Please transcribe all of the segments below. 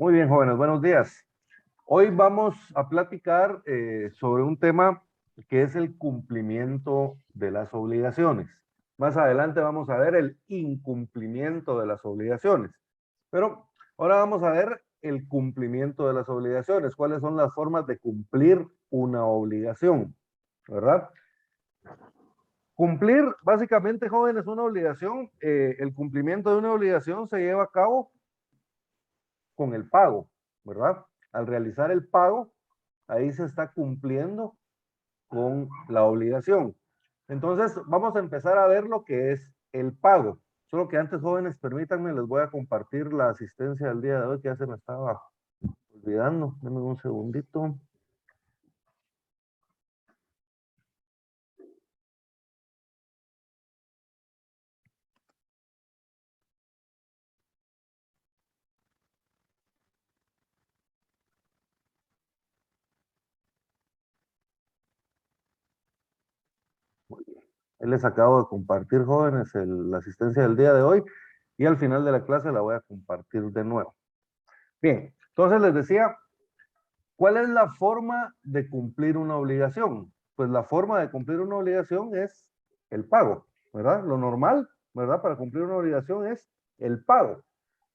Muy bien, jóvenes, buenos días. Hoy vamos a platicar sobre un tema que es el cumplimiento de las obligaciones. Más adelante vamos a ver el incumplimiento de las obligaciones. Pero ahora vamos a ver el cumplimiento de las obligaciones. ¿Cuáles son las formas de cumplir una obligación? ¿Verdad? Cumplir, básicamente, jóvenes, una obligación. El cumplimiento de una obligación se lleva a cabo con el pago, ¿verdad? Al realizar el pago, ahí se está cumpliendo con la obligación. Entonces, vamos a empezar a ver lo que es el pago. Solo que antes, jóvenes, permítanme, les voy a compartir la asistencia del día de hoy, que ya se me estaba olvidando. Denme un segundito. Les acabo de compartir, jóvenes, la asistencia del día de hoy y al final de la clase la voy a compartir de nuevo. Bien, entonces les decía, ¿cuál es la forma de cumplir una obligación? Pues la forma de cumplir una obligación es el pago, ¿verdad? Lo normal, ¿verdad? Para cumplir una obligación es el pago.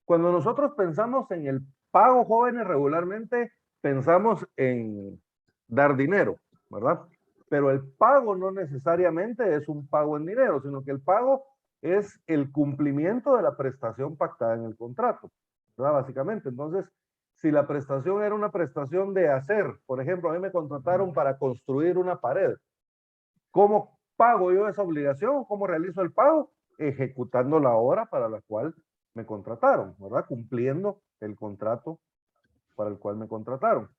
Cuando nosotros pensamos en el pago, jóvenes, regularmente pensamos en dar dinero, ¿verdad? Pero el pago no necesariamente es un pago en dinero, sino que el pago es el cumplimiento de la prestación pactada en el contrato, ¿verdad? Básicamente. Entonces, si la prestación era una prestación de hacer, por ejemplo, a mí me contrataron para construir una pared, ¿cómo pago yo esa obligación? ¿Cómo realizo el pago? Ejecutando la obra para la cual me contrataron, ¿verdad? Cumpliendo el contrato para el cual me contrataron.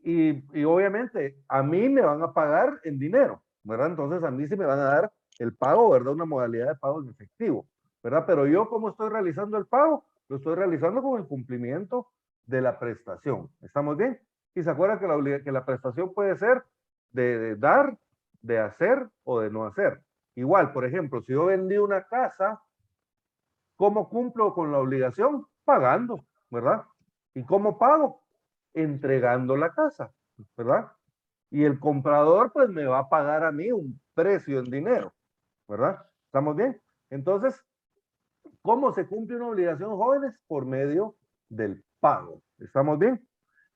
Y obviamente a mí me van a pagar en dinero, ¿verdad? Entonces a mí sí me van a dar el pago, ¿verdad? Una modalidad de pago en efectivo, ¿verdad? Pero yo, ¿cómo estoy realizando el pago? Lo estoy realizando con el cumplimiento de la prestación. ¿Estamos bien? Y se acuerdan que la prestación puede ser de dar, de hacer o de no hacer. Igual, por ejemplo, si yo vendí una casa, ¿cómo cumplo con la obligación? Pagando, ¿verdad? ¿Y cómo pago? Entregando la casa, ¿verdad? Y el comprador pues me va a pagar a mí un precio en dinero, ¿verdad? ¿Estamos bien? Entonces, ¿cómo se cumple una obligación, jóvenes? Por medio del pago. ¿Estamos bien?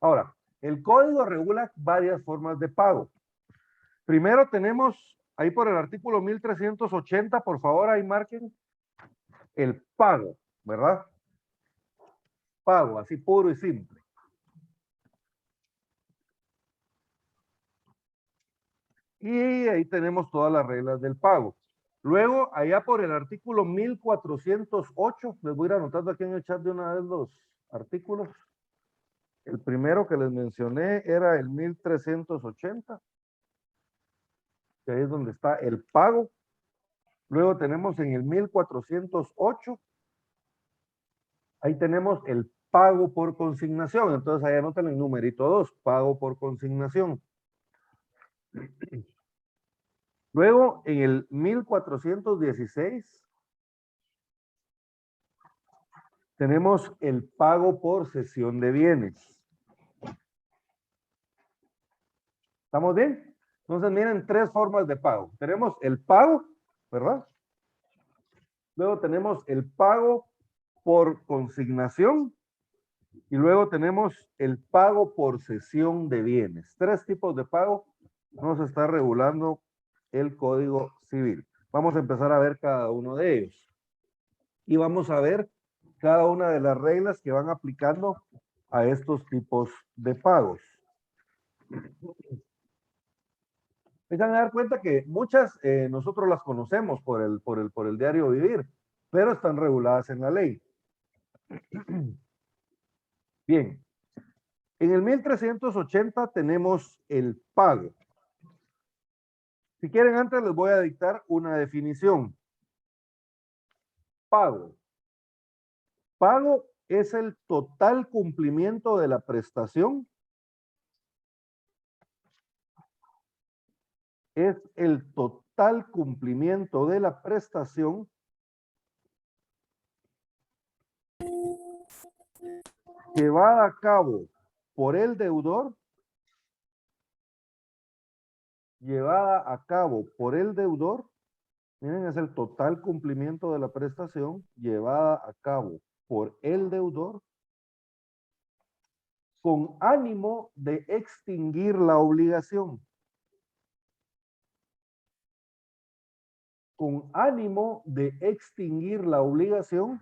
Ahora, el código regula varias formas de pago. Primero tenemos ahí por el artículo 1380, por favor, ahí marquen el pago, ¿verdad? Pago, así puro y simple. Y ahí tenemos todas las reglas del pago. Luego, allá por el artículo 1408, les voy a ir anotando aquí en el chat de una vez los artículos. El primero que les mencioné era el 1380, que ahí es donde está el pago. Luego tenemos en el 1408, ahí tenemos el pago por consignación. Entonces ahí anotan el numerito 2, pago por consignación. Luego en el 1416 tenemos el pago por cesión de bienes. ¿Estamos bien? Entonces miren tres formas de pago. Tenemos el pago, ¿verdad? Luego tenemos el pago por consignación y luego tenemos el pago por cesión de bienes. Tres tipos de pago nos está regulando el Código Civil. Vamos a empezar a ver cada uno de ellos. Y vamos a ver cada una de las reglas que van aplicando a estos tipos de pagos. Se van a dar cuenta que muchas nosotros las conocemos por el diario vivir, pero están reguladas en la ley. Bien, en el 1380 tenemos el pago. Si quieren, antes les voy a dictar una definición. Pago. Pago es el total cumplimiento de la prestación. Es el total cumplimiento de la prestación llevada a cabo por el deudor, llevada a cabo por el deudor, miren, es el total cumplimiento de la prestación llevada a cabo por el deudor con ánimo de extinguir la obligación. Con ánimo de extinguir la obligación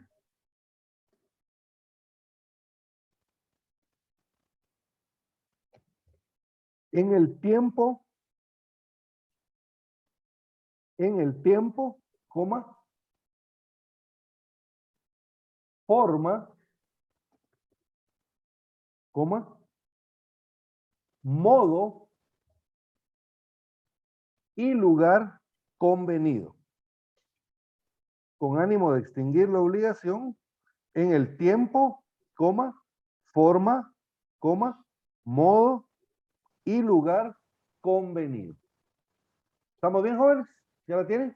en el tiempo, coma, forma, coma, modo y lugar convenido. Con ánimo de extinguir la obligación en el tiempo, coma, forma, coma, modo y lugar convenido. ¿Estamos bien, jóvenes? ¿Ya la tienen?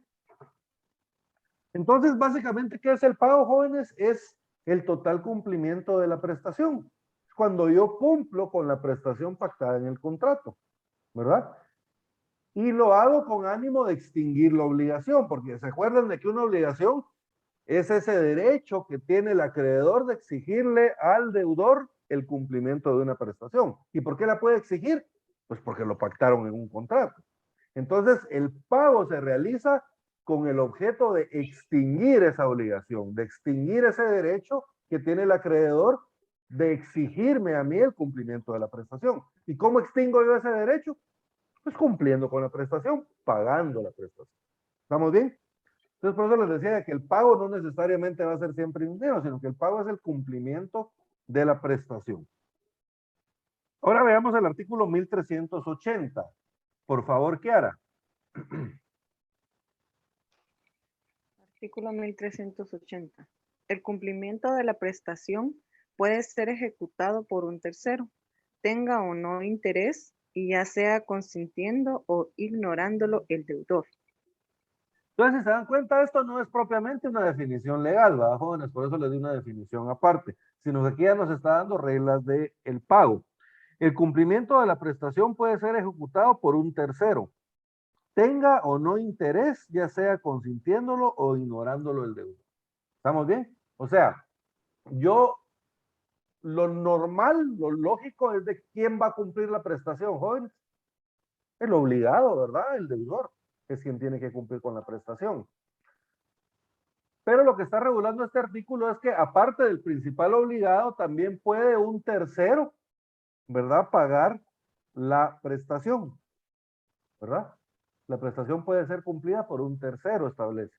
Entonces, básicamente, ¿qué es el pago, jóvenes? Es el total cumplimiento de la prestación. Cuando yo cumplo con la prestación pactada en el contrato, ¿verdad? Y lo hago con ánimo de extinguir la obligación, porque se acuerdan de que una obligación es ese derecho que tiene el acreedor de exigirle al deudor el cumplimiento de una prestación. ¿Y por qué la puede exigir? Pues porque lo pactaron en un contrato. Entonces, el pago se realiza con el objeto de extinguir esa obligación, de extinguir ese derecho que tiene el acreedor de exigirme a mí el cumplimiento de la prestación. ¿Y cómo extingo yo ese derecho? Pues cumpliendo con la prestación, pagando la prestación. ¿Estamos bien? Entonces, por eso les decía que el pago no necesariamente va a ser siempre un dinero, sino que el pago es el cumplimiento de la prestación. Ahora veamos el artículo 1380. Por favor, Kiara. Artículo 1380. El cumplimiento de la prestación puede ser ejecutado por un tercero, tenga o no interés, y ya sea consintiendo o ignorándolo el deudor. Entonces, si se dan cuenta, esto no es propiamente una definición legal, ¿verdad, jóvenes? Por eso les di una definición aparte, sino que aquí ya nos está dando reglas del pago. El cumplimiento de la prestación puede ser ejecutado por un tercero, tenga o no interés, ya sea consintiéndolo o ignorándolo el deudor. ¿Estamos bien? O sea, yo, lo normal, lo lógico es de quién va a cumplir la prestación, jóvenes. El obligado, ¿verdad? El deudor es quien tiene que cumplir con la prestación. Pero lo que está regulando este artículo es que aparte del principal obligado, también puede un tercero, ¿verdad? Pagar la prestación, ¿verdad? La prestación puede ser cumplida por un tercero, establece.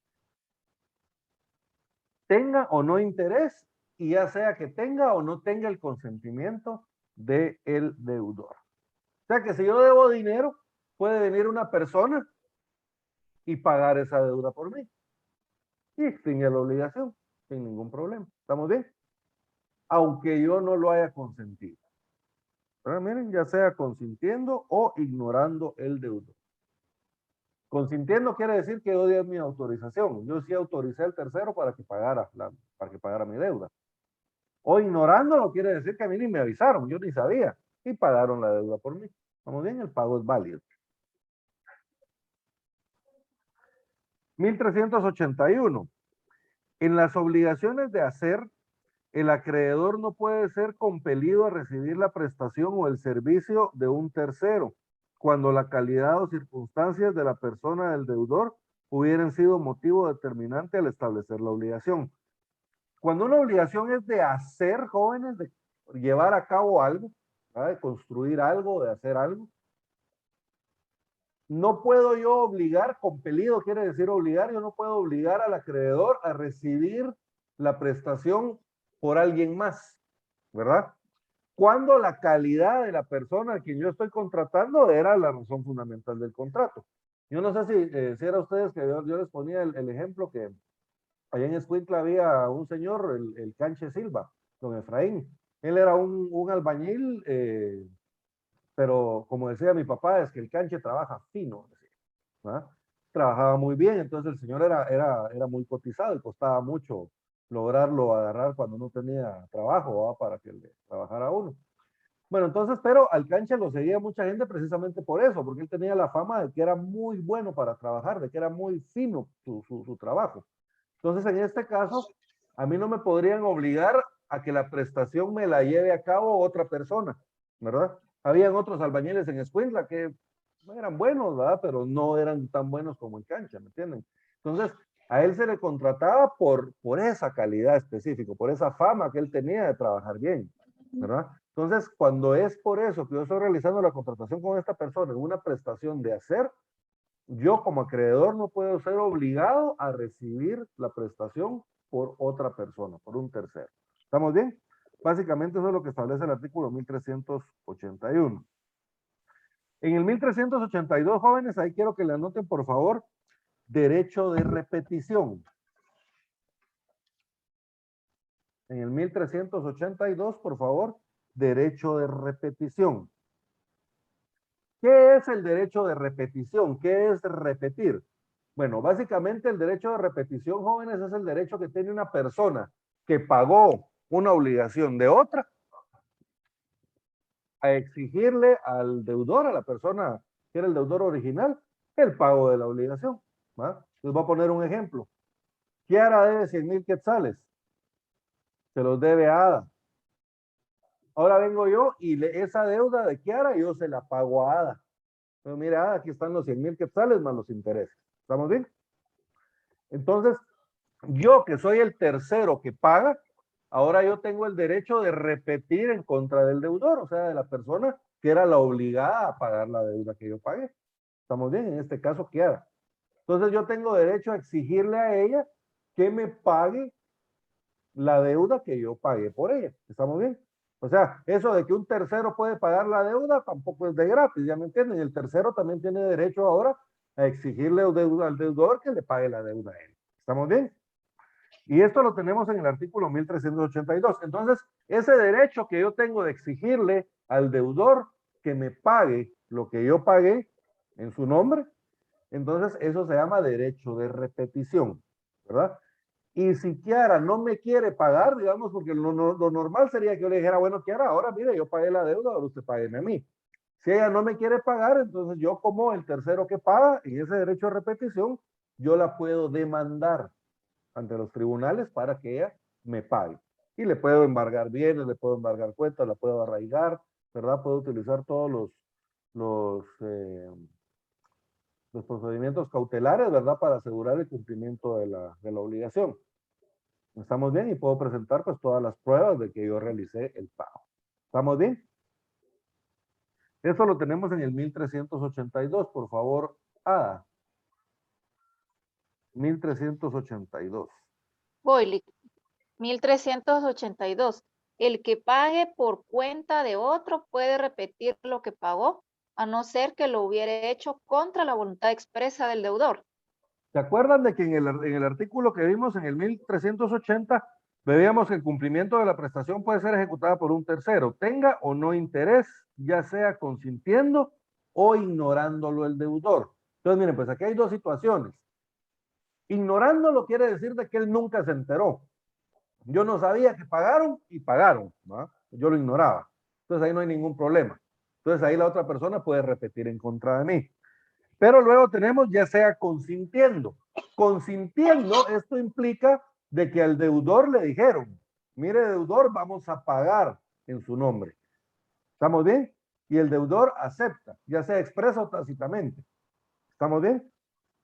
Tenga o no interés, y ya sea que tenga o no tenga el consentimiento del deudor. O sea que si yo debo dinero, puede venir una persona y pagar esa deuda por mí. Y extingue la obligación, sin ningún problema. ¿Estamos bien? Aunque yo no lo haya consentido. Pero miren, ya sea consintiendo o ignorando el deudor. Consintiendo quiere decir que yo di mi autorización. Yo sí autoricé al tercero para que pagara, para que pagara mi deuda. O ignorándolo quiere decir que a mí ni me avisaron, yo ni sabía. Y pagaron la deuda por mí. Vamos bien, el pago es válido. 1381. En las obligaciones de hacer, el acreedor no puede ser compelido a recibir la prestación o el servicio de un tercero, cuando la calidad o circunstancias de la persona del deudor hubieran sido motivo determinante al establecer la obligación. Cuando una obligación es de hacer, jóvenes, de llevar a cabo algo, ¿verdad? De construir algo, de hacer algo, no puedo yo obligar, compelido quiere decir obligar, yo no puedo obligar al acreedor a recibir la prestación por alguien más, ¿verdad? Cuando la calidad de la persona a quien yo estoy contratando era la razón fundamental del contrato. Yo no sé si era ustedes que yo les ponía el ejemplo que allá en Escuintla había un señor, el Canche Silva, don Efraín. Él era un albañil, pero como decía mi papá, es que el Canche trabaja fino, decía, ¿verdad? Trabajaba muy bien, entonces el señor era muy cotizado y costaba mucho lograrlo agarrar cuando no tenía trabajo, ¿va? Para que le trabajara a uno. Bueno, entonces, pero al Cancha lo seguía mucha gente precisamente por eso, porque él tenía la fama de que era muy bueno para trabajar, de que era muy fino su trabajo. Entonces, en este caso, a mí no me podrían obligar a que la prestación me la lleve a cabo otra persona, ¿verdad? Habían otros albañiles en Escuintla que eran buenos, ¿verdad? Pero no eran tan buenos como en Cancha, ¿me entienden? Entonces, a él se le contrataba por esa calidad específica, por esa fama que él tenía de trabajar bien, ¿verdad? Entonces, cuando es por eso que yo estoy realizando la contratación con esta persona en una prestación de hacer, yo como acreedor no puedo ser obligado a recibir la prestación por otra persona, por un tercero. ¿Estamos bien? Básicamente eso es lo que establece el artículo 1381. En el 1382, jóvenes, ahí quiero que le anoten, por favor, derecho de repetición. En el 1382, por favor, derecho de repetición. ¿Qué es el derecho de repetición? ¿Qué es repetir? Bueno, básicamente el derecho de repetición, jóvenes, es el derecho que tiene una persona que pagó una obligación de otra a exigirle al deudor, a la persona que era el deudor original, el pago de la obligación. ¿Va? Les voy a poner un ejemplo. Kiara debe 100,000 quetzales. Se los debe a Ada. Ahora vengo yo y esa deuda de Kiara yo se la pago a Ada. Pero mira, aquí están los 100,000 quetzales más los intereses. ¿Estamos bien? Entonces, yo que soy el tercero que paga, ahora yo tengo el derecho de repetir en contra del deudor, o sea, de la persona que era la obligada a pagar la deuda que yo pagué. ¿Estamos bien? En este caso, Kiara. Entonces yo tengo derecho a exigirle a ella que me pague la deuda que yo pagué por ella. ¿Estamos bien? O sea, eso de que un tercero puede pagar la deuda tampoco es de gratis, ¿ya me entienden? El tercero también tiene derecho ahora a exigirle al deudor que le pague la deuda a él. ¿Estamos bien? Y esto lo tenemos en el artículo 1382. Entonces, ese derecho que yo tengo de exigirle al deudor que me pague lo que yo pagué en su nombre, entonces eso se llama derecho de repetición, ¿verdad? Y si Kiara no me quiere pagar, digamos, porque lo normal sería que yo le dijera, bueno, Kiara, ahora mire, yo pagué la deuda, ahora usted págueme a mí. Si ella no me quiere pagar, entonces yo como el tercero que paga, en ese derecho de repetición, yo la puedo demandar ante los tribunales para que ella me pague. Y le puedo embargar bienes, le puedo embargar cuentas, la puedo arraigar, ¿verdad? Puedo utilizar todos los, eh, los procedimientos cautelares, ¿verdad? Para asegurar el cumplimiento de la obligación. ¿Estamos bien? Y puedo presentar pues todas las pruebas de que yo realicé el pago. ¿Estamos bien? Eso lo tenemos en el 1382, por favor, Ada. 1382. Voy, 1382. El que pague por cuenta de otro puede repetir lo que pagó, a no ser que lo hubiera hecho contra la voluntad expresa del deudor. ¿Se acuerdan de que en el artículo que vimos en el 1380 veíamos que el cumplimiento de la prestación puede ser ejecutada por un tercero, tenga o no interés, ya sea consintiendo o ignorándolo el deudor? Entonces, miren, pues aquí hay dos situaciones. Ignorándolo quiere decir de que él nunca se enteró. Yo no sabía que pagaron y pagaron, ¿no? Yo lo ignoraba. Entonces ahí no hay ningún problema. Entonces ahí la otra persona puede repetir en contra de mí. Pero luego tenemos ya sea consintiendo. Consintiendo, esto implica de que al deudor le dijeron, mire deudor, vamos a pagar en su nombre. ¿Estamos bien? Y el deudor acepta, ya sea expreso o tácitamente. ¿Estamos bien?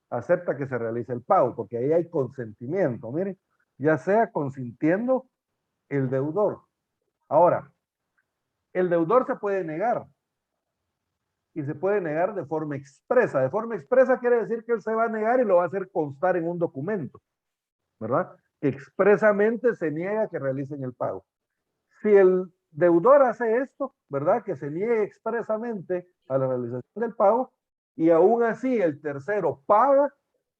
Acepta que se realice el pago, porque ahí hay consentimiento, mire, ya sea consintiendo el deudor. Ahora, el deudor se puede negar, y se puede negar de forma expresa. De forma expresa quiere decir que él se va a negar y lo va a hacer constar en un documento, ¿verdad? Expresamente se niega que realicen el pago. Si el deudor hace esto, ¿verdad? Que se niegue expresamente a la realización del pago y aún así el tercero paga,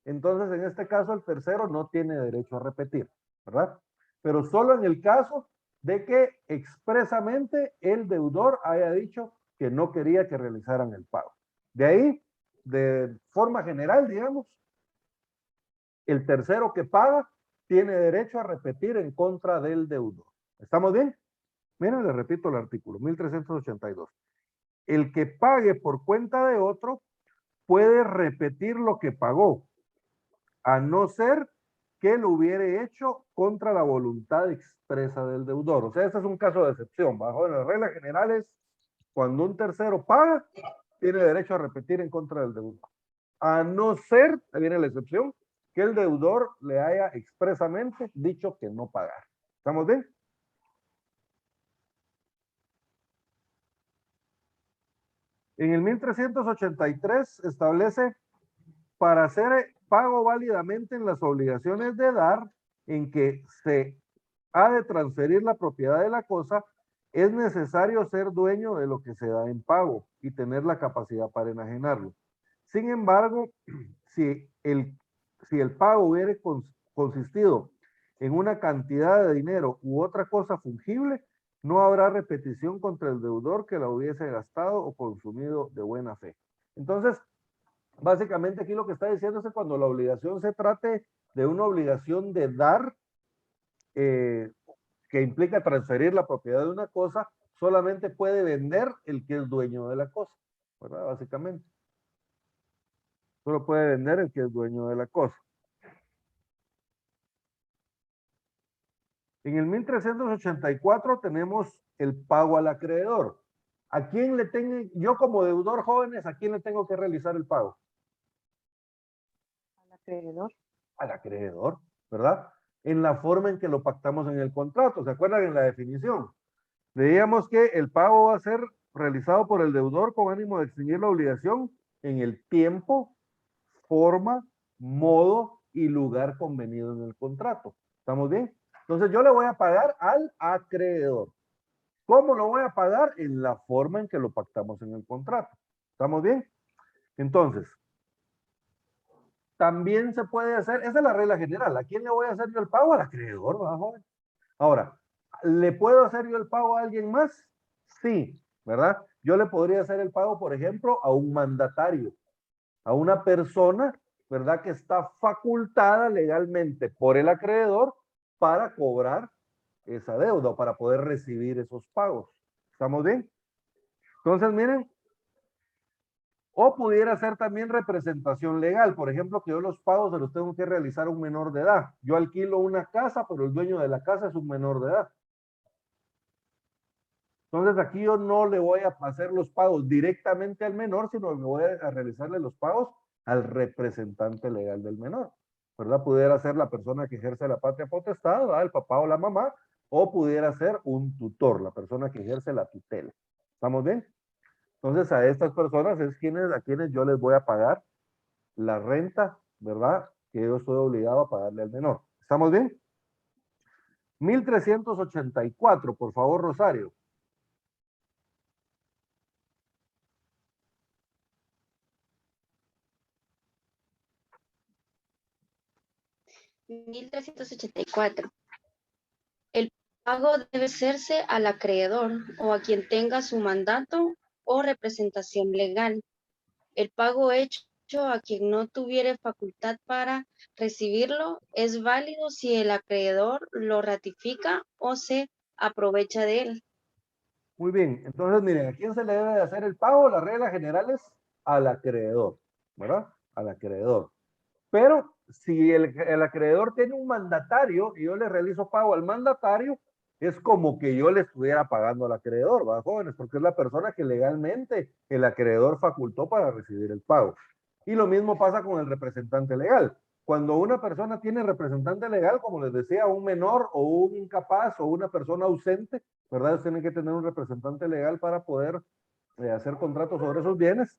entonces en este caso el tercero no tiene derecho a repetir, ¿verdad? Pero solo en el caso de que expresamente el deudor haya dicho que no quería que realizaran el pago. De ahí, de forma general, digamos, el tercero que paga tiene derecho a repetir en contra del deudor. ¿Estamos bien? Miren, les repito el artículo 1382. El que pague por cuenta de otro puede repetir lo que pagó, a no ser que lo hubiere hecho contra la voluntad expresa del deudor. O sea, este es un caso de excepción. Bajo las reglas generales, cuando un tercero paga, tiene derecho a repetir en contra del deudor. A no ser, ahí viene la excepción, que el deudor le haya expresamente dicho que no pagar. ¿Estamos bien? En el 1383 establece para hacer pago válidamente en las obligaciones de dar, en que se ha de transferir la propiedad de la cosa, es necesario ser dueño de lo que se da en pago y tener la capacidad para enajenarlo. Sin embargo, si el pago hubiera consistido en una cantidad de dinero u otra cosa fungible, no habrá repetición contra el deudor que la hubiese gastado o consumido de buena fe. Entonces, básicamente aquí lo que está diciendo es que cuando la obligación se trate de una obligación de dar, que implica transferir la propiedad de una cosa, solamente puede vender el que es dueño de la cosa, ¿verdad? Básicamente. Solo puede vender el que es dueño de la cosa. En el 1384 tenemos el pago al acreedor. ¿A quién le tengo, yo como deudor, jóvenes, a quién le tengo que realizar el pago? Al acreedor. Al acreedor, ¿verdad? En la forma en que lo pactamos en el contrato. ¿Se acuerdan en la definición? Veíamos que el pago va a ser realizado por el deudor con ánimo de extinguir la obligación en el tiempo, forma, modo y lugar convenido en el contrato. ¿Estamos bien? Entonces yo le voy a pagar al acreedor. ¿Cómo lo voy a pagar? En la forma en que lo pactamos en el contrato. ¿Estamos bien? Entonces, también se puede hacer, esa es la regla general. ¿A quién le voy a hacer yo el pago? Al acreedor, ¿verdad, joven? Ahora, ¿le puedo hacer yo el pago a alguien más? Sí, ¿verdad? Yo le podría hacer el pago, por ejemplo, a un mandatario, a una persona, ¿verdad? Que está facultada legalmente por el acreedor para cobrar esa deuda, para poder recibir esos pagos. ¿Estamos bien? Entonces, miren, o pudiera ser también representación legal. Por ejemplo, que yo los pagos se los tengo que realizar a un menor de edad. Yo alquilo una casa, pero el dueño de la casa es un menor de edad. Entonces aquí yo no le voy a hacer los pagos directamente al menor, sino que voy a realizarle los pagos al representante legal del menor. ¿Verdad? Pudiera ser la persona que ejerce la patria potestad, ¿verdad? El papá o la mamá, o pudiera ser un tutor, la persona que ejerce la tutela. ¿Estamos bien? Entonces a estas personas es a quienes yo les voy a pagar la renta, ¿verdad? Que yo estoy obligado a pagarle al menor. ¿Estamos bien? 1384, por favor, Rosario. (1384) El pago debe hacerse al acreedor o a quien tenga su mandato o representación legal. El pago hecho a quien no tuviere facultad para recibirlo es válido si el acreedor lo ratifica o se aprovecha de él. Muy bien, entonces miren, ¿a quién se le debe de hacer el pago? Las reglas generales al acreedor, ¿verdad? Al acreedor. Pero si el acreedor tiene un mandatario y yo le realizo pago al mandatario, es como que yo le estuviera pagando al acreedor, ¿verdad, jóvenes? Porque es la persona que legalmente el acreedor facultó para recibir el pago. Y lo mismo pasa con el representante legal. Cuando una persona tiene representante legal, como les decía, un menor o un incapaz o una persona ausente, ¿verdad? Tienen que tener un representante legal para poder hacer contratos sobre esos bienes.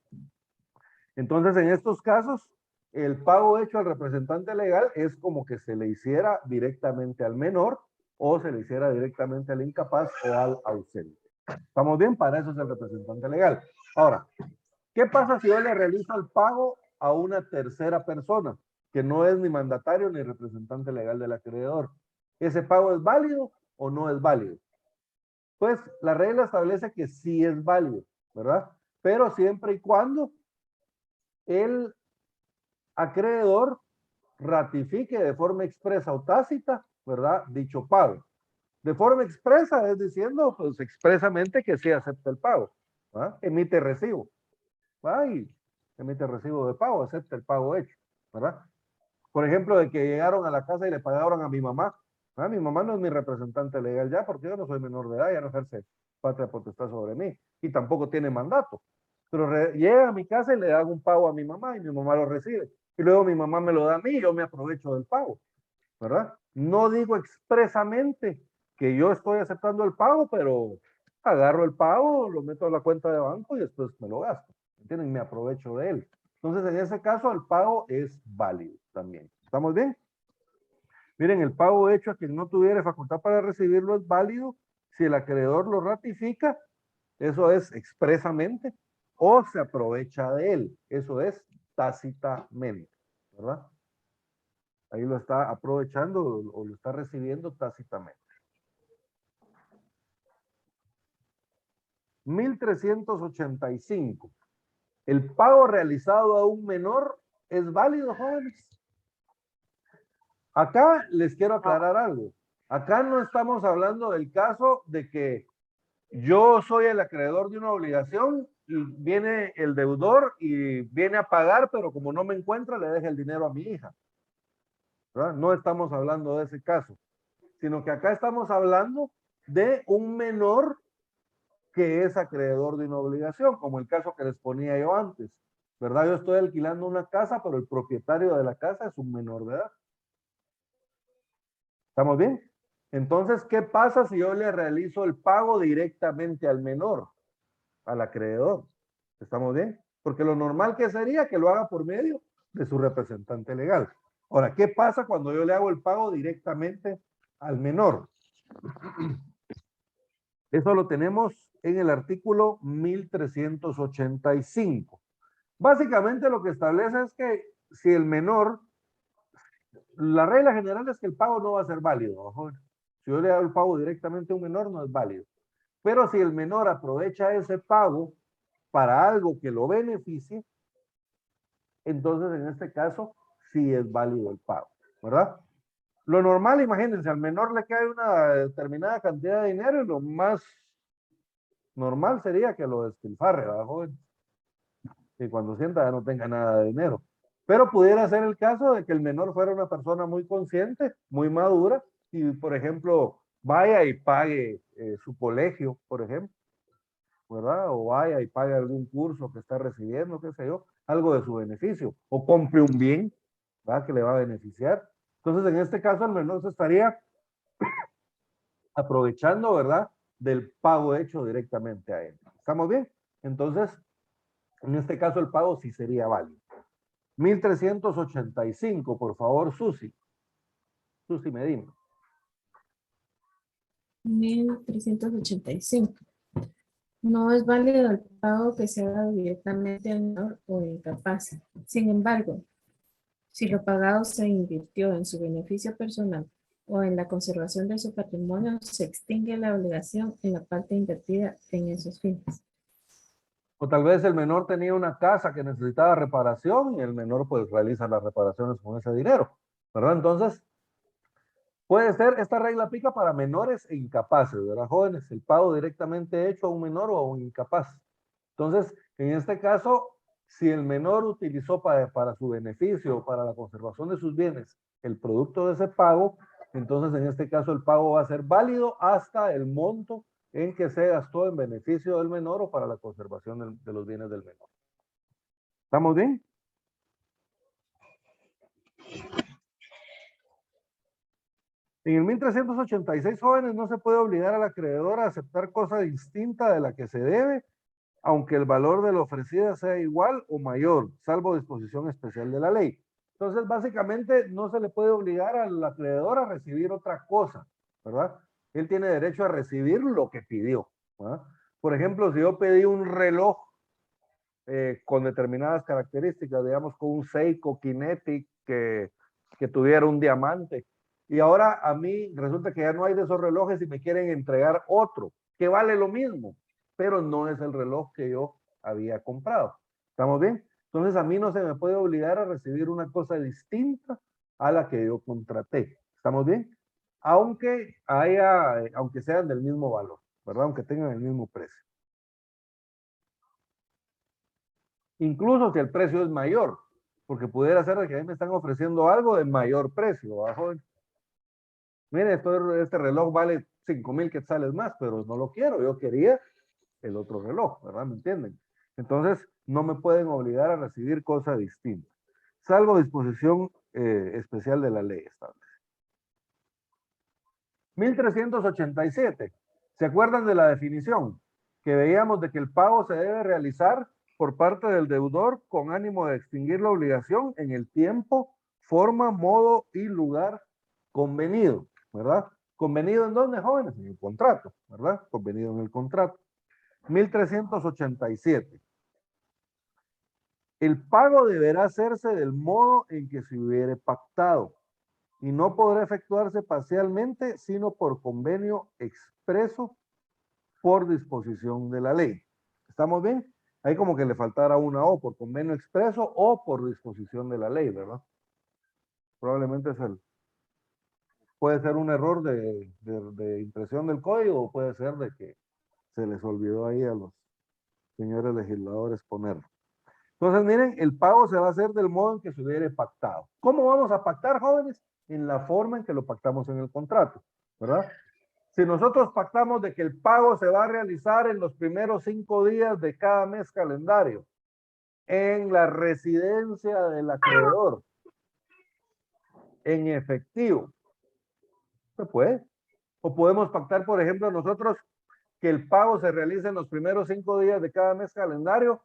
Entonces, en estos casos, el pago hecho al representante legal es como que se le hiciera directamente al menor o se le hiciera directamente al incapaz o al ausente. ¿Estamos bien? Para eso es el representante legal. Ahora, ¿qué pasa si yo le realizo el pago a una tercera persona que no es ni mandatario ni representante legal del acreedor? ¿Ese pago es válido o no es válido? Pues la regla establece que sí es válido, ¿verdad? Pero siempre y cuando el acreedor ratifique de forma expresa o tácita, ¿verdad? Dicho pago. De forma expresa es diciendo, pues expresamente que sí acepta el pago, ¿verdad? Emite recibo, ¿verdad? Y emite recibo de pago, acepta el pago hecho, ¿verdad? Por ejemplo, de que llegaron a la casa y le pagaron a mi mamá. ¿Verdad? Mi mamá no es mi representante legal ya porque yo no soy menor de edad, ya no ejerce patria potestad sobre mí y tampoco tiene mandato. Pero llega a mi casa y le hago un pago a mi mamá y mi mamá lo recibe. Y luego mi mamá me lo da a mí y yo me aprovecho del pago, ¿verdad? No digo expresamente que yo estoy aceptando el pago, pero agarro el pago, lo meto a la cuenta de banco y después me lo gasto. ¿Entienden? Me aprovecho de él. Entonces, en ese caso, el pago es válido también. ¿Estamos bien? Miren, el pago hecho a quien no tuviera facultad para recibirlo es válido si el acreedor lo ratifica, eso es expresamente, o se aprovecha de él, eso es tácitamente, ¿verdad? Ahí lo está aprovechando o lo está recibiendo tácitamente. 1385. ¿El pago realizado a un menor es válido, jóvenes? Acá les quiero aclarar algo. Acá no estamos hablando del caso de que yo soy el acreedor de una obligación y viene el deudor y viene a pagar, pero como no me encuentra, le deja el dinero a mi hija, ¿verdad? No estamos hablando de ese caso, sino que acá estamos hablando de un menor que es acreedor de una obligación, como el caso que les ponía yo antes, ¿verdad? Yo estoy alquilando una casa, pero el propietario de la casa es un menor de edad. ¿Estamos bien? Entonces, ¿qué pasa si yo le realizo el pago directamente al menor, al acreedor? ¿Estamos bien? Porque lo normal que sería que lo haga por medio de su representante legal. Ahora, ¿qué pasa cuando yo le hago el pago directamente al menor? Eso lo tenemos en el artículo 1385. Básicamente lo que establece es que si el menor, la regla general es que el pago no va a ser válido, ¿no? Si yo le hago el pago directamente a un menor, no es válido. Pero si el menor aprovecha ese pago para algo que lo beneficie, entonces en este caso sí es válido el pago, ¿verdad? Lo normal, imagínense, al menor le cae una determinada cantidad de dinero y lo más normal sería que lo despilfarre, ¿verdad, joven? Y cuando sienta ya no tenga nada de dinero. Pero pudiera ser el caso de que el menor fuera una persona muy consciente, muy madura, y por ejemplo, vaya y pague su colegio, por ejemplo, ¿verdad? O vaya y pague algún curso que está recibiendo, qué sé yo, algo de su beneficio, o compre un bien, ¿verdad? Que le va a beneficiar. Entonces, en este caso, el menor se estaría aprovechando, ¿verdad? Del pago hecho directamente a él. ¿Estamos bien? Entonces, en este caso, el pago sí sería válido. 1385, por favor, Susi. Susi Medina. 1385. No es válido el pago que se haga directamente al menor o incapaz. Sin embargo, si lo pagado se invirtió en su beneficio personal o en la conservación de su patrimonio, se extingue la obligación en la parte invertida en esos fines. O tal vez el menor tenía una casa que necesitaba reparación y el menor pues realiza las reparaciones con ese dinero, ¿verdad? Entonces, puede ser, esta regla aplica para menores e incapaces, ¿verdad, jóvenes? El pago directamente hecho a un menor o a un incapaz. Entonces, en este caso, si el menor utilizó para su beneficio o para la conservación de sus bienes el producto de ese pago, entonces en este caso el pago va a ser válido hasta el monto en que se gastó en beneficio del menor o para la conservación de los bienes del menor. ¿Estamos bien? En el 1386, jóvenes, no se puede obligar al acreedor a aceptar cosa distinta de la que se debe, aunque el valor de la ofrecida sea igual o mayor, salvo disposición especial de la ley. Entonces, básicamente, no se le puede obligar al acreedor a recibir otra cosa, ¿verdad? Él tiene derecho a recibir lo que pidió, ¿verdad? Por ejemplo, si yo pedí un reloj con determinadas características, digamos, con un Seiko Kinetic que tuviera un diamante, y ahora a mí resulta que ya no hay de esos relojes y me quieren entregar otro, que vale lo mismo, pero no es el reloj que yo había comprado. ¿Estamos bien? Entonces a mí no se me puede obligar a recibir una cosa distinta a la que yo contraté. ¿Estamos bien? Aunque sean del mismo valor, ¿verdad? Aunque tengan el mismo precio. Incluso si el precio es mayor, porque pudiera ser que a mí me están ofreciendo algo de mayor precio, ¿verdad, joven? Mire, este reloj vale 5,000 quetzales más, pero no lo quiero, yo quería el otro reloj, ¿verdad? ¿Me entienden? Entonces, no me pueden obligar a recibir cosa distinta, salvo disposición especial de la ley establece. 1387. ¿Se acuerdan de la definición? Que veíamos de que el pago se debe realizar por parte del deudor con ánimo de extinguir la obligación en el tiempo, forma, modo y lugar convenido, ¿verdad? ¿Convenido en dónde, jóvenes? En el contrato, ¿verdad? Convenido en el contrato. 1387. El pago deberá hacerse del modo en que se hubiere pactado y no podrá efectuarse parcialmente, sino por convenio expreso por disposición de la ley. ¿Estamos bien? Ahí como que le faltara una O, por convenio expreso o por disposición de la ley, ¿verdad? Probablemente puede ser un error de impresión del código o puede ser de que se les olvidó ahí a los señores legisladores ponerlo. Entonces, miren, el pago se va a hacer del modo en que se hubiere pactado. ¿Cómo vamos a pactar, jóvenes? En la forma en que lo pactamos en el contrato, ¿verdad? Si nosotros pactamos de que el pago se va a realizar en los primeros 5 días de cada mes calendario, en la residencia del acreedor, en efectivo, se puede. O podemos pactar, por ejemplo, nosotros que el pago se realice en los primeros 5 días de cada mes calendario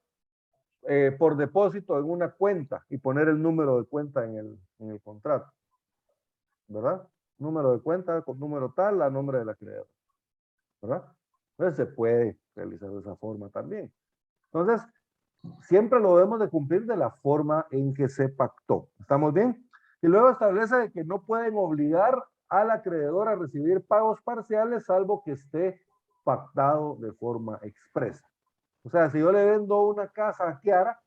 por depósito en una cuenta y poner el número de cuenta en el contrato, ¿verdad? Número de cuenta con número tal a nombre del acreedor, ¿verdad? Entonces se puede realizar de esa forma también. Entonces, siempre lo debemos de cumplir de la forma en que se pactó. ¿Estamos bien? Y luego establece que no pueden obligar al acreedor a recibir pagos parciales salvo que esté pactado de forma expresa. O sea, si yo le vendo una casa a Kiara,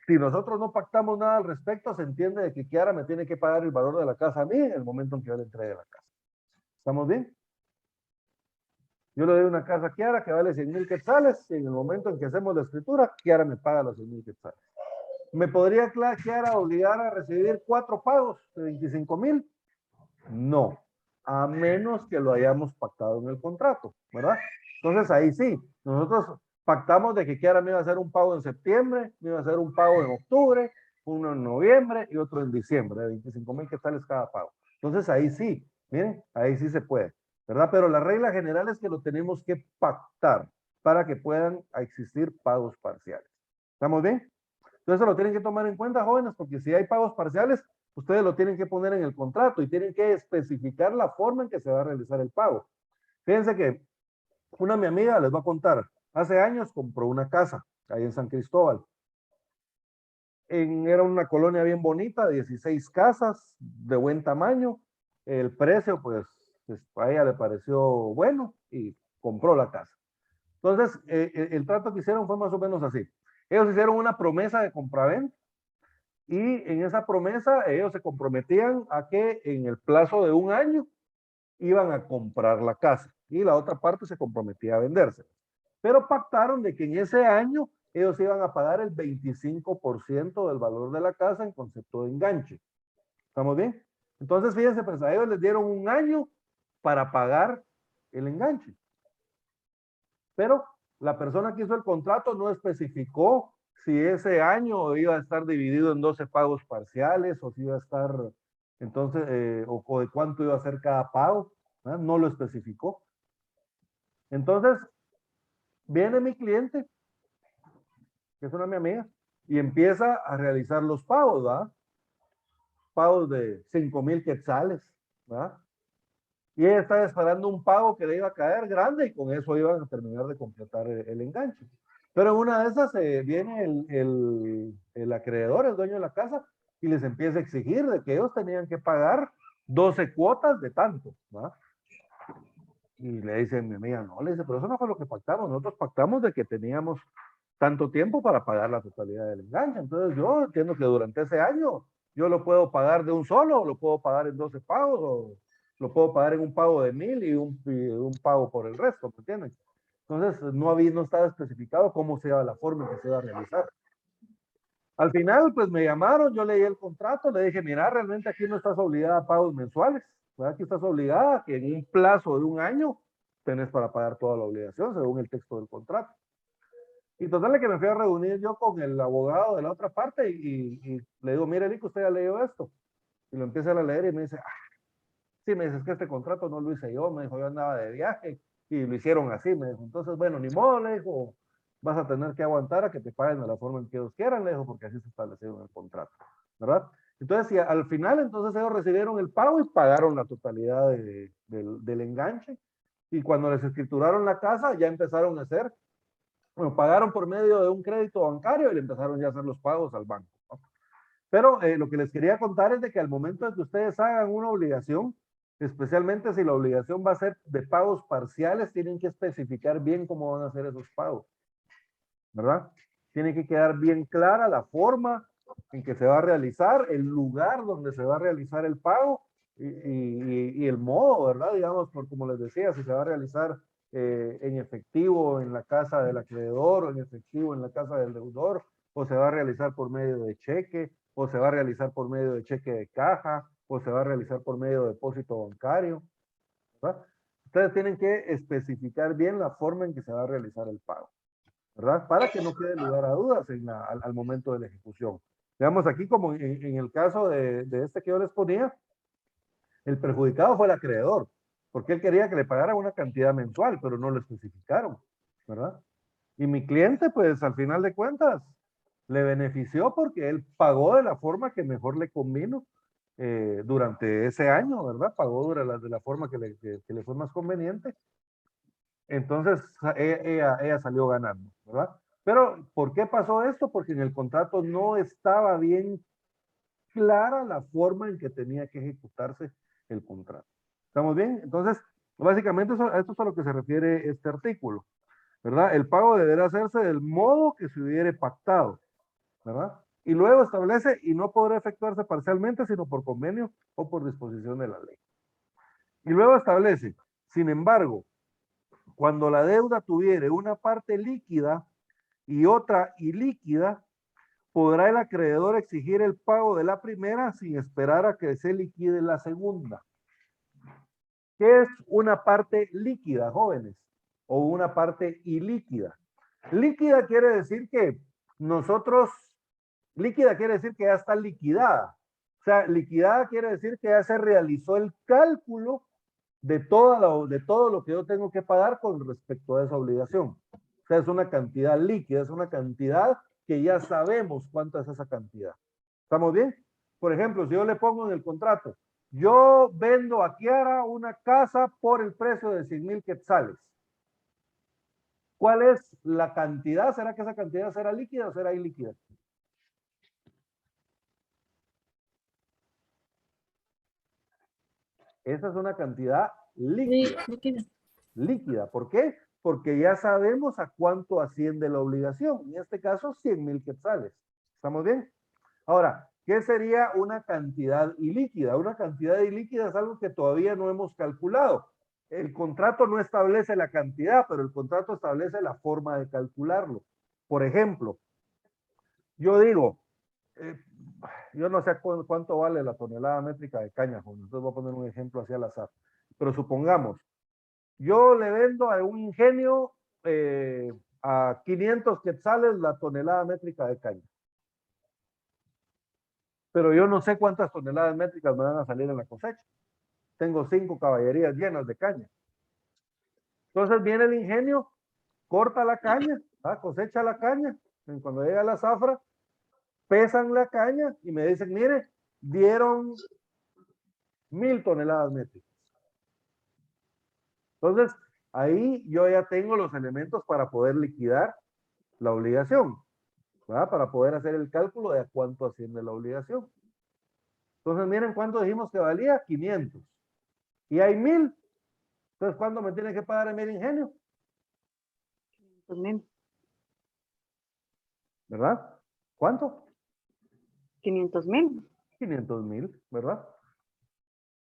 si nosotros no pactamos nada al respecto, se entiende de que Kiara me tiene que pagar el valor de la casa a mí en el momento en que yo le entregue la casa. ¿Estamos bien? Yo le doy una casa a Kiara que vale 100,000 quetzales y en el momento en que hacemos la escritura, Kiara me paga los 100,000 quetzales. ¿Me podría Kiara obligar a recibir 4 pagos de 25,000? No, a menos que lo hayamos pactado en el contrato, ¿verdad? Entonces ahí sí, nosotros pactamos de que Kiara me iba a hacer un pago en septiembre, me iba a hacer un pago en octubre, uno en noviembre y otro en diciembre, de 25,000 quetzales cada pago. Entonces ahí sí, miren, ahí sí se puede, ¿verdad? Pero la regla general es que lo tenemos que pactar para que puedan existir pagos parciales. ¿Estamos bien? Entonces lo tienen que tomar en cuenta, jóvenes, porque si hay pagos parciales, ustedes lo tienen que poner en el contrato y tienen que especificar la forma en que se va a realizar el pago. Fíjense que mi amiga les va a contar, hace años compró una casa ahí en San Cristóbal. Era una colonia bien bonita, 16 casas de buen tamaño. El precio, pues, a ella le pareció bueno y compró la casa. Entonces, el trato que hicieron fue más o menos así. Ellos hicieron una promesa de compraventa y en esa promesa ellos se comprometían a que en el plazo de 1 año iban a comprar la casa y la otra parte se comprometía a venderse. Pero pactaron de que en ese año ellos iban a pagar el 25% del valor de la casa en concepto de enganche. ¿Estamos bien? Entonces, fíjense, pues a ellos les dieron 1 año para pagar el enganche. Pero la persona que hizo el contrato no especificó si ese año iba a estar dividido en 12 pagos parciales o si iba a estar, entonces, o de cuánto iba a ser cada pago, ¿verdad? No lo especificó. Entonces, viene mi cliente, que es mi amiga, y empieza a realizar los pagos, ¿verdad? Pagos de 5,000 quetzales, ¿verdad? Y ella estaba esperando un pago que le iba a caer grande y con eso iban a terminar de completar el enganche. Pero en una de esas viene el acreedor, el dueño de la casa, y les empieza a exigir de que ellos tenían que pagar 12 cuotas de tanto, ¿verdad? Y le dice mi amiga, no, le dice, pero eso no fue lo que pactamos. Nosotros pactamos de que teníamos tanto tiempo para pagar la totalidad del enganche. Entonces yo entiendo que durante ese año yo lo puedo pagar de un solo, o lo puedo pagar en 12 pagos, o lo puedo pagar en un pago de 1000 y un pago por el resto, ¿me entienden? Entonces, no estaba especificado cómo se iba la forma en que se iba a realizar. Al final, pues me llamaron, yo leí el contrato, le dije, mira, realmente aquí no estás obligada a pagos mensuales, ¿verdad? Aquí estás obligada a que en un plazo de un año tenés para pagar toda la obligación, según el texto del contrato. Y total, que me fui a reunir yo con el abogado de la otra parte y le digo, mire, Lico, usted ya leyó esto. Y lo empieza a leer y me dice, sí, me dice, es que este contrato no lo hice yo, me dijo, yo andaba de viaje y lo hicieron así, me dijo, entonces, bueno, ni modo, le dijo, vas a tener que aguantar a que te paguen de la forma en que ellos quieran, le dijo, porque así se estableció en el contrato, ¿verdad? Entonces, y al final, entonces ellos recibieron el pago y pagaron la totalidad del enganche. Y cuando les escrituraron la casa, ya empezaron a hacer, bueno, pagaron por medio de un crédito bancario y le empezaron ya a hacer los pagos al banco, ¿no? Pero lo que les quería contar es de que al momento de que ustedes hagan una obligación, especialmente si la obligación va a ser de pagos parciales, tienen que especificar bien cómo van a hacer esos pagos, ¿verdad? Tiene que quedar bien clara la forma en que se va a realizar, el lugar donde se va a realizar el pago y el modo, ¿verdad? Digamos, por como les decía, si se va a realizar en efectivo en la casa del acreedor o en efectivo en la casa del deudor, o se va a realizar por medio de cheque, o se va a realizar por medio de cheque de caja, o se va a realizar por medio de depósito bancario, ¿verdad? Ustedes tienen que especificar bien la forma en que se va a realizar el pago, ¿verdad? Para que no quede lugar a dudas al momento de la ejecución. Veamos aquí como en el caso de este que yo les ponía, el perjudicado fue el acreedor, porque él quería que le pagaran una cantidad mensual, pero no lo especificaron, ¿verdad? Y mi cliente, pues al final de cuentas, le benefició porque él pagó de la forma que mejor le convino durante ese año, ¿verdad? Pagó de la forma que le fue más conveniente. Entonces, ella salió ganando, ¿verdad? Pero, ¿por qué pasó esto? Porque en el contrato no estaba bien clara la forma en que tenía que ejecutarse el contrato. ¿Estamos bien? Entonces, básicamente esto es a lo que se refiere este artículo, ¿verdad? El pago deberá hacerse del modo que se hubiere pactado, ¿verdad? Y luego establece, y no podrá efectuarse parcialmente, sino por convenio o por disposición de la ley. Y luego establece, sin embargo, cuando la deuda tuviere una parte líquida y otra ilíquida, podrá el acreedor exigir el pago de la primera sin esperar a que se liquide la segunda. ¿Qué es una parte líquida, jóvenes? O una parte ilíquida. Líquida quiere decir que líquida quiere decir que ya está liquidada. O sea, liquidada quiere decir que ya se realizó el cálculo de todo lo que yo tengo que pagar con respecto a esa obligación. O sea, es una cantidad líquida, es una cantidad que ya sabemos cuánto es esa cantidad. ¿Estamos bien? Por ejemplo, si yo le pongo en el contrato, yo vendo a Kiara una casa por el precio de 100,000 quetzales. ¿Cuál es la cantidad? ¿Será que esa cantidad será líquida o será ilíquida? Esa es una cantidad líquida. Líquida. ¿Por qué? Porque ya sabemos a cuánto asciende la obligación. En este caso, 100,000 quetzales. ¿Estamos bien? Ahora, ¿qué sería una cantidad ilíquida? Una cantidad ilíquida es algo que todavía no hemos calculado. El contrato no establece la cantidad, pero el contrato establece la forma de calcularlo. Por ejemplo, yo digo, yo no sé cuánto vale la tonelada métrica de caña, entonces voy a poner un ejemplo así al azar. Pero supongamos, yo le vendo a un ingenio a 500 quetzales la tonelada métrica de caña. Pero yo no sé cuántas toneladas métricas me van a salir en la cosecha. Tengo 5 caballerías llenas de caña. Entonces viene el ingenio, corta la caña, cosecha la caña. Y cuando llega la zafra, pesan la caña y me dicen, mire, dieron 1,000 toneladas métricas. Entonces, ahí yo ya tengo los elementos para poder liquidar la obligación, ¿verdad? Para poder hacer el cálculo de a cuánto asciende la obligación. Entonces, miren cuánto dijimos que valía, 500. Y hay 1,000. Entonces, ¿cuándo me tiene que pagar el ingenio? 500,000. ¿Verdad? ¿Cuánto? 500,000. 500,000, ¿verdad?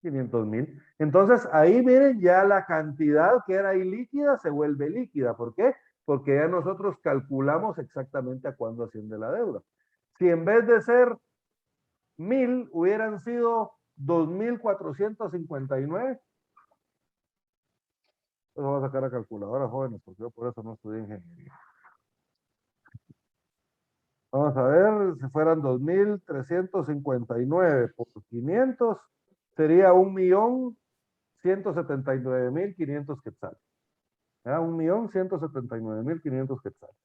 500,000. Entonces, ahí miren, ya la cantidad que era ilíquida se vuelve líquida. ¿Por qué? Porque ya nosotros calculamos exactamente a cuándo asciende la deuda. Si en vez de ser 1,000 hubieran sido 2,459, pues vamos a sacar la calculadora, jóvenes, porque yo por eso no estudié ingeniería. Vamos a ver, si fueran 2,359 por 500, sería 1,179,500 quetzales. ¿Verdad? 1,179,500 quetzales.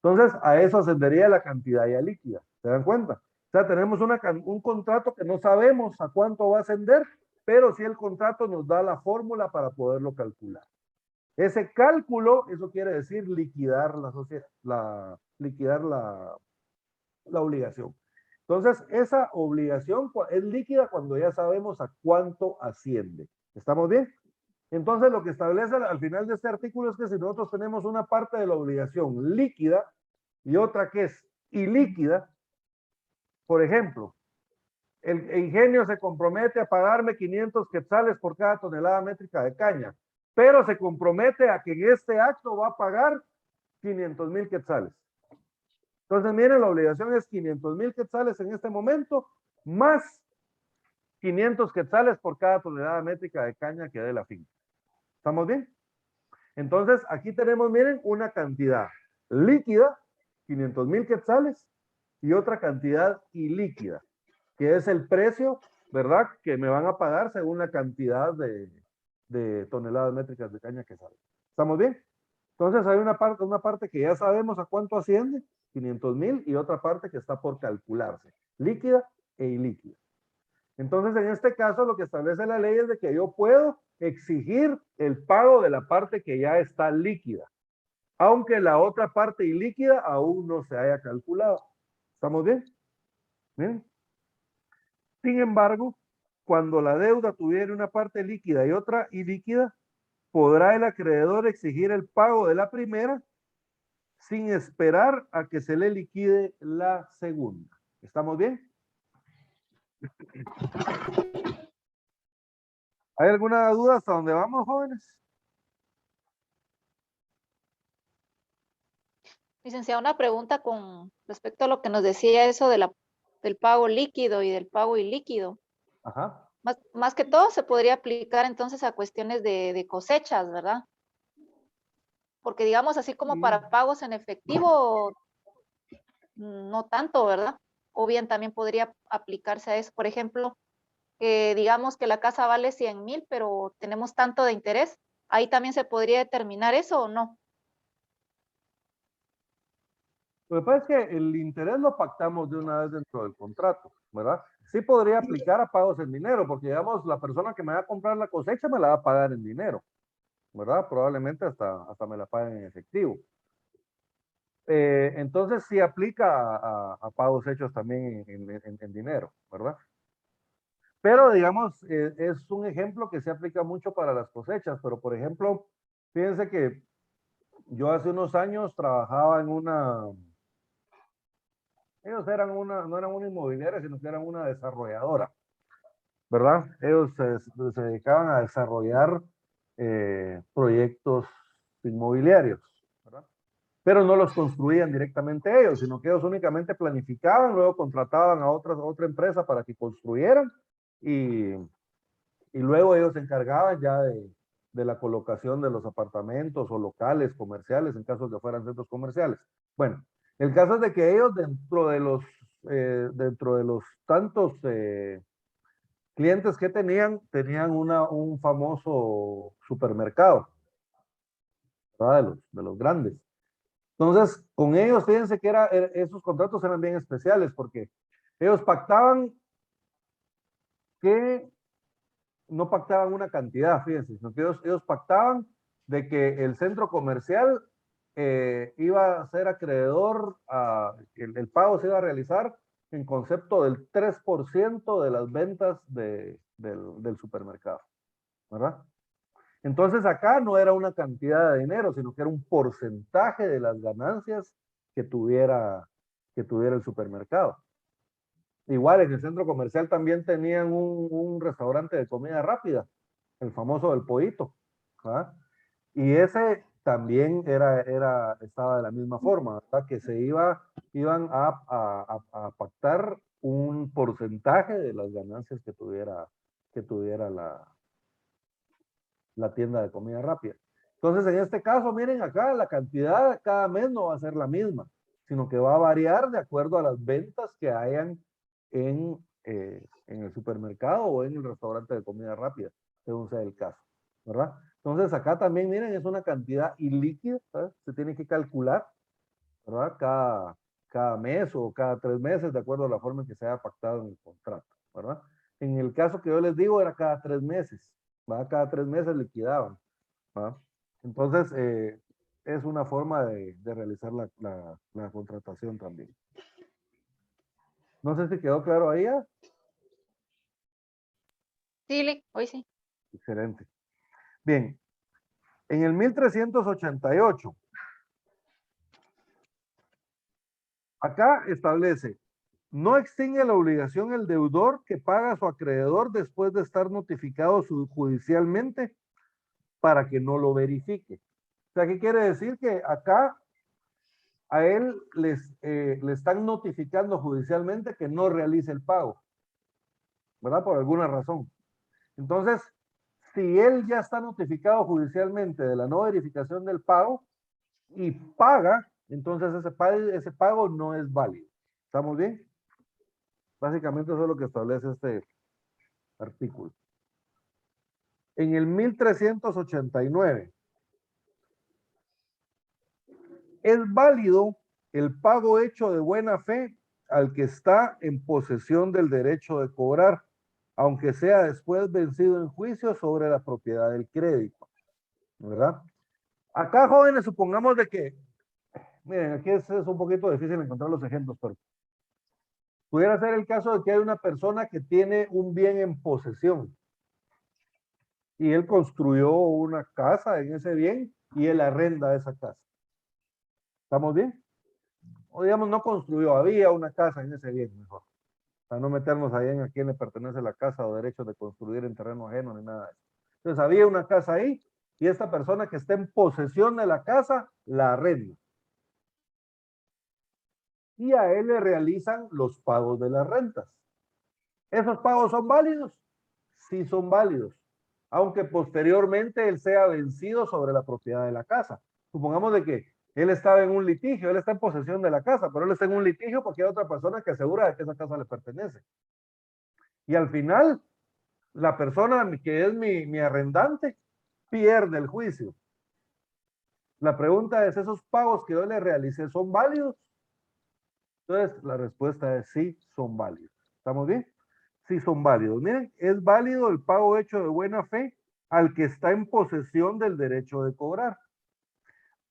Entonces, a eso ascendería la cantidad ya líquida. ¿Se dan cuenta? O sea, tenemos un contrato que no sabemos a cuánto va a ascender, pero sí el contrato nos da la fórmula para poderlo calcular. Ese cálculo, eso quiere decir liquidar la sociedad, liquidar la obligación. Entonces, esa obligación es líquida cuando ya sabemos a cuánto asciende. ¿Estamos bien? Entonces, lo que establece al final de este artículo es que si nosotros tenemos una parte de la obligación líquida y otra que es ilíquida, por ejemplo, el ingenio se compromete a pagarme 500 quetzales por cada tonelada métrica de caña, pero se compromete a que en este acto va a pagar 500,000 quetzales. Entonces, miren, la obligación es 500,000 quetzales en este momento, más 500 quetzales por cada tonelada métrica de caña que dé la finca. ¿Estamos bien? Entonces, aquí tenemos, miren, una cantidad líquida, 500,000 quetzales, y otra cantidad ilíquida, que es el precio, ¿verdad?, que me van a pagar según la cantidad de toneladas métricas de caña que sale. ¿Estamos bien? Entonces, hay una parte que ya sabemos a cuánto asciende, 500,000, y otra parte que está por calcularse, líquida e ilíquida. Entonces, en este caso, lo que establece la ley es de que yo puedo exigir el pago de la parte que ya está líquida, aunque la otra parte ilíquida aún no se haya calculado. ¿Estamos bien? ¿Bien? Sin embargo, cuando la deuda tuviera una parte líquida y otra ilíquida, podrá el acreedor exigir el pago de la primera sin esperar a que se le liquide la segunda. ¿Estamos bien? ¿Hay alguna duda hasta dónde vamos, jóvenes? Licenciado, una pregunta con respecto a lo que nos decía eso de del pago líquido y del pago ilíquido. Ajá. Más que todo se podría aplicar entonces a cuestiones de cosechas, ¿verdad? Porque digamos así como para pagos en efectivo, no tanto, ¿verdad? O bien también podría aplicarse a eso. Por ejemplo, digamos que la casa vale 100,000, pero tenemos tanto de interés. Ahí también se podría determinar eso o no. Lo que pasa es que el interés lo pactamos de una vez dentro del contrato, ¿verdad? Sí podría aplicar a pagos en dinero, porque digamos, la persona que me va a comprar la cosecha me la va a pagar en dinero, ¿verdad? Probablemente hasta me la paguen en efectivo. Entonces sí aplica a pagos hechos también en dinero, ¿verdad? Pero digamos, es un ejemplo que se aplica mucho para las cosechas, pero por ejemplo, fíjense que yo hace unos años trabajaba en ellos no eran una inmobiliaria, sino que eran una desarrolladora, ¿verdad? Ellos se dedicaban a desarrollar proyectos inmobiliarios, ¿verdad? Pero no los construían directamente ellos, sino que ellos únicamente planificaban, luego contrataban a otra empresa para que construyeran y luego ellos se encargaban ya de la colocación de los apartamentos o locales comerciales en caso de que fueran centros comerciales. Bueno, el caso es de que ellos dentro de los tantos clientes que tenían un famoso supermercado, ¿verdad? De los grandes. Entonces, con ellos, fíjense que esos contratos eran bien especiales porque ellos pactaban que no pactaban una cantidad, fíjense, sino que ellos pactaban de que el centro comercial iba a ser acreedor, el pago se iba a realizar en concepto del 3% de las ventas del supermercado, ¿verdad? Entonces acá no era una cantidad de dinero, sino que era un porcentaje de las ganancias que tuviera el supermercado. Igual en el centro comercial también tenían un restaurante de comida rápida, el famoso del Pollito, ¿verdad? Y ese también estaba de la misma forma, ¿verdad? Que iban a pactar un porcentaje de las ganancias que tuviera la tienda de comida rápida. Entonces, en este caso, miren acá, la cantidad cada mes no va a ser la misma, sino que va a variar de acuerdo a las ventas que hayan en el supermercado o en el restaurante de comida rápida, según sea el caso, ¿verdad? Entonces, acá también, miren, es una cantidad ilíquida, ¿sabes? Se tiene que calcular, ¿verdad? Cada mes o cada 3 meses, de acuerdo a la forma en que se haya pactado en el contrato, ¿verdad? En el caso que yo les digo, era cada 3 meses, ¿verdad? Cada 3 meses liquidaban, ¿verdad? Entonces, es una forma de realizar la contratación también. No sé si quedó claro ahí. Sí, hoy sí. Excelente. Bien, en el 1388, acá establece, no extingue la obligación el deudor que paga a su acreedor después de estar notificado judicialmente para que no lo verifique. O sea, ¿qué quiere decir? Que acá a él le están notificando judicialmente que no realice el pago, ¿verdad? Por alguna razón. Entonces, si él ya está notificado judicialmente de la no verificación del pago y paga, entonces ese pago no es válido. ¿Estamos bien? Básicamente eso es lo que establece este artículo. En el 1389, es válido el pago hecho de buena fe al que está en posesión del derecho de cobrar, aunque sea después vencido en juicio sobre la propiedad del crédito, ¿verdad? Acá, jóvenes, supongamos de que, miren, aquí es un poquito difícil encontrar los ejemplos, pero pudiera ser el caso de que hay una persona que tiene un bien en posesión y él construyó una casa en ese bien y él arrenda esa casa. ¿Estamos bien? O digamos, no construyó, había una casa en ese bien, mejor. Para no meternos ahí en a quién le pertenece la casa o derechos de construir en terreno ajeno ni nada de eso. Entonces, había una casa ahí y esta persona que está en posesión de la casa la arrenda. Y a él le realizan los pagos de las rentas. ¿Esos pagos son válidos? Sí son válidos, aunque posteriormente él sea vencido sobre la propiedad de la casa. Supongamos de que él estaba en un litigio, él está en posesión de la casa, pero él está en un litigio porque hay otra persona que asegura de que esa casa le pertenece. Y al final, la persona que es mi arrendante pierde el juicio. La pregunta es, ¿esos pagos que yo le realicé son válidos? Entonces, la respuesta es sí, son válidos. ¿Estamos bien? Sí, son válidos. Miren, es válido el pago hecho de buena fe al que está en posesión del derecho de cobrar,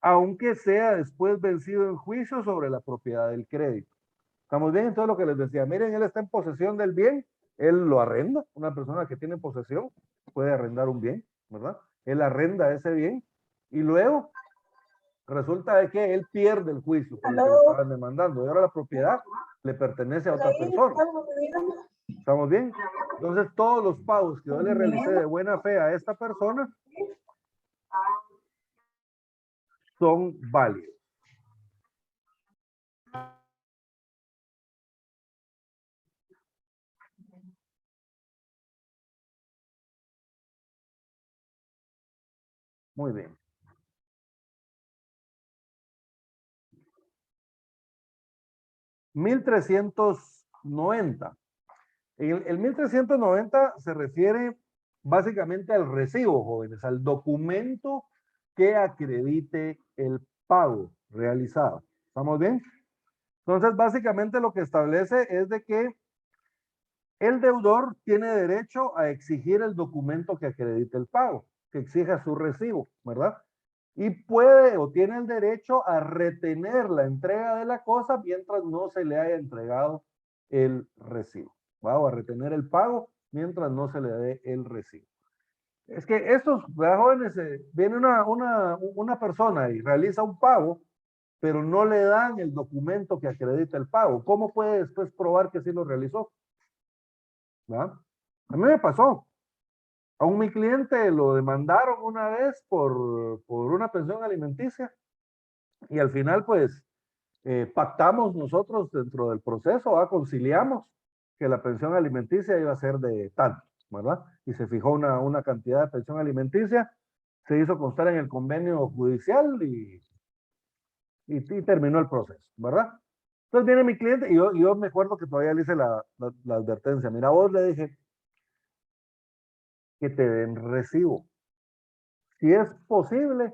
aunque sea después vencido en juicio sobre la propiedad del crédito. ¿Estamos bien? Entonces, lo que les decía, miren, él está en posesión del bien, él lo arrenda. Una persona que tiene posesión puede arrendar un bien, ¿verdad? Él arrenda ese bien y luego resulta de que él pierde el juicio por el que le estaban demandando y ahora la propiedad le pertenece a otra persona. ¿Estamos bien? Entonces todos los pagos que yo le realicé de buena fe a esta persona son válidos. Muy bien. $1390. El 1390 se refiere básicamente al recibo, jóvenes, al documento que acredite el pago realizado. ¿Estamos bien? Entonces, básicamente lo que establece es de que el deudor tiene derecho a exigir el documento que acredite el pago, que exija su recibo, ¿verdad? Y puede o tiene el derecho a retener la entrega de la cosa mientras no se le haya entregado el recibo. ¿Va? O a retener el pago mientras no se le dé el recibo. Es que estos, ¿verdad, jóvenes? Viene una persona y realiza un pago pero no le dan el documento que acredita el pago. ¿Cómo puede después probar que sí lo realizó? ¿verdad? A mí me pasó. A mi cliente lo demandaron una vez por una pensión alimenticia y al final pues pactamos nosotros dentro del proceso, conciliamos que la pensión alimenticia iba a ser de tanto, ¿verdad? Y se fijó una cantidad de pensión alimenticia, se hizo constar en el convenio judicial y terminó el proceso, ¿verdad? Entonces viene mi cliente y yo me acuerdo que todavía le hice la advertencia. Mira, vos le dije que te den recibo. Si es posible,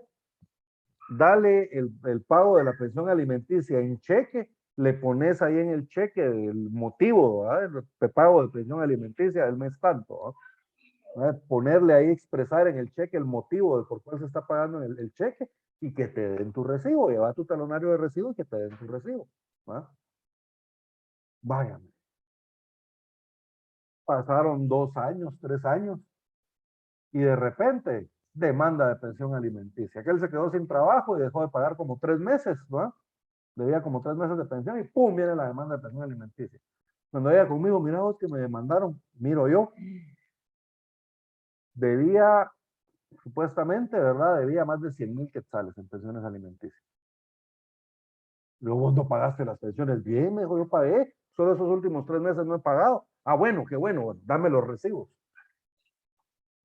dale el pago de la pensión alimenticia en cheque, le pones ahí en el cheque el motivo, ¿verdad? El pago de pensión alimenticia del mes tanto, ¿verdad? Ponerle ahí, expresar en el cheque el motivo de por cuál se está pagando el cheque y que te den tu recibo, lleva tu talonario de recibo y que te den tu recibo, ¿verdad? Váyame. Pasaron 2 años, 3 años y de repente demanda de pensión alimenticia. Aquel se quedó sin trabajo y dejó de pagar como 3 meses, ¿no? Debía como 3 meses de pensión y ¡pum! Viene la demanda de pensión alimenticia. Cuando ella conmigo, mira vos que me demandaron, miro yo, debía, supuestamente, ¿verdad? Debía más de 100,000 quetzales en pensiones alimenticias. Luego vos no pagaste las pensiones. Bien, me dijo, yo pagué, solo esos últimos 3 meses no he pagado. Ah, bueno, qué bueno, dame los recibos.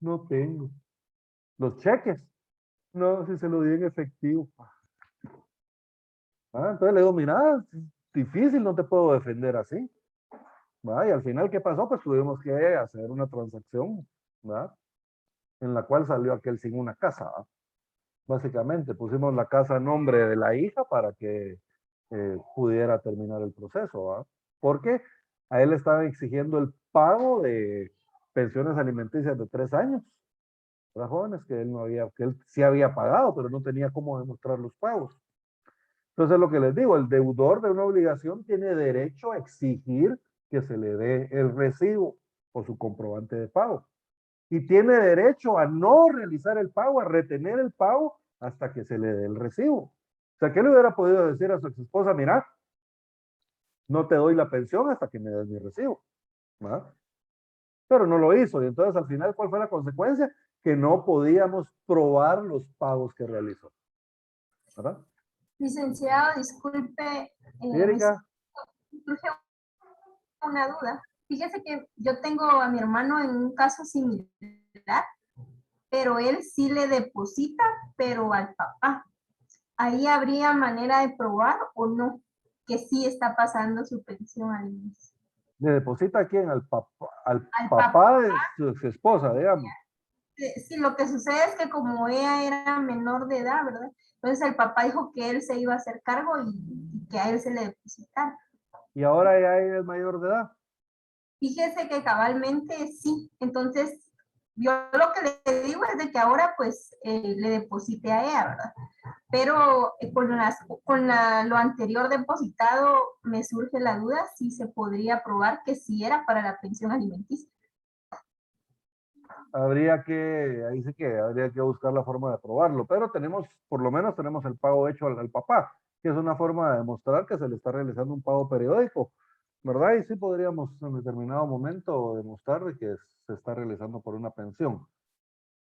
No tengo. Los cheques. No, si se lo di en efectivo. Entonces le digo, mira, difícil, no te puedo defender así. ¿Va? Y al final, ¿qué pasó? Pues tuvimos que hacer una transacción, ¿va? En la cual salió aquel sin una casa. ¿va? Básicamente, pusimos la casa a nombre de la hija para que pudiera terminar el proceso. ¿va? Porque a él le estaban exigiendo el pago de pensiones alimenticias de 3 años. Para jóvenes que él no había, que él sí había pagado, pero no tenía cómo demostrar los pagos. Entonces, lo que les digo, el deudor de una obligación tiene derecho a exigir que se le dé el recibo o su comprobante de pago. Y tiene derecho a no realizar el pago, a retener el pago hasta que se le dé el recibo. O sea, que le hubiera podido decir a su ex esposa, mira, no te doy la pensión hasta que me des mi recibo. ¿verdad? Pero no lo hizo. Y entonces, al final, ¿cuál fue la consecuencia? Que no podíamos probar los pagos que realizó. ¿Verdad? Licenciado, disculpe, Erika. surge una duda. Fíjese que yo tengo a mi hermano en un caso similar, pero él sí le deposita, pero al papá. ¿Ahí habría manera de probar o no que sí está pasando su pensión al inicio? ¿Le deposita a quién? Al Al papá de su esposa, digamos. Sí, lo que sucede es que como ella era menor de edad, ¿verdad? Entonces el papá dijo que él se iba a hacer cargo y que a él se le depositara. Y ahora ya es mayor de edad. Fíjese que cabalmente sí. Entonces, yo lo que le digo es de que ahora pues le deposite a ella, ¿verdad? Pero lo anterior depositado me surge la duda si se podría probar que sí era para la pensión alimenticia. Ahí sí que habría que buscar la forma de probarlo, pero por lo menos tenemos el pago hecho al papá, que es una forma de demostrar que se le está realizando un pago periódico, ¿verdad? Y sí podríamos en determinado momento demostrar de que se está realizando por una pensión.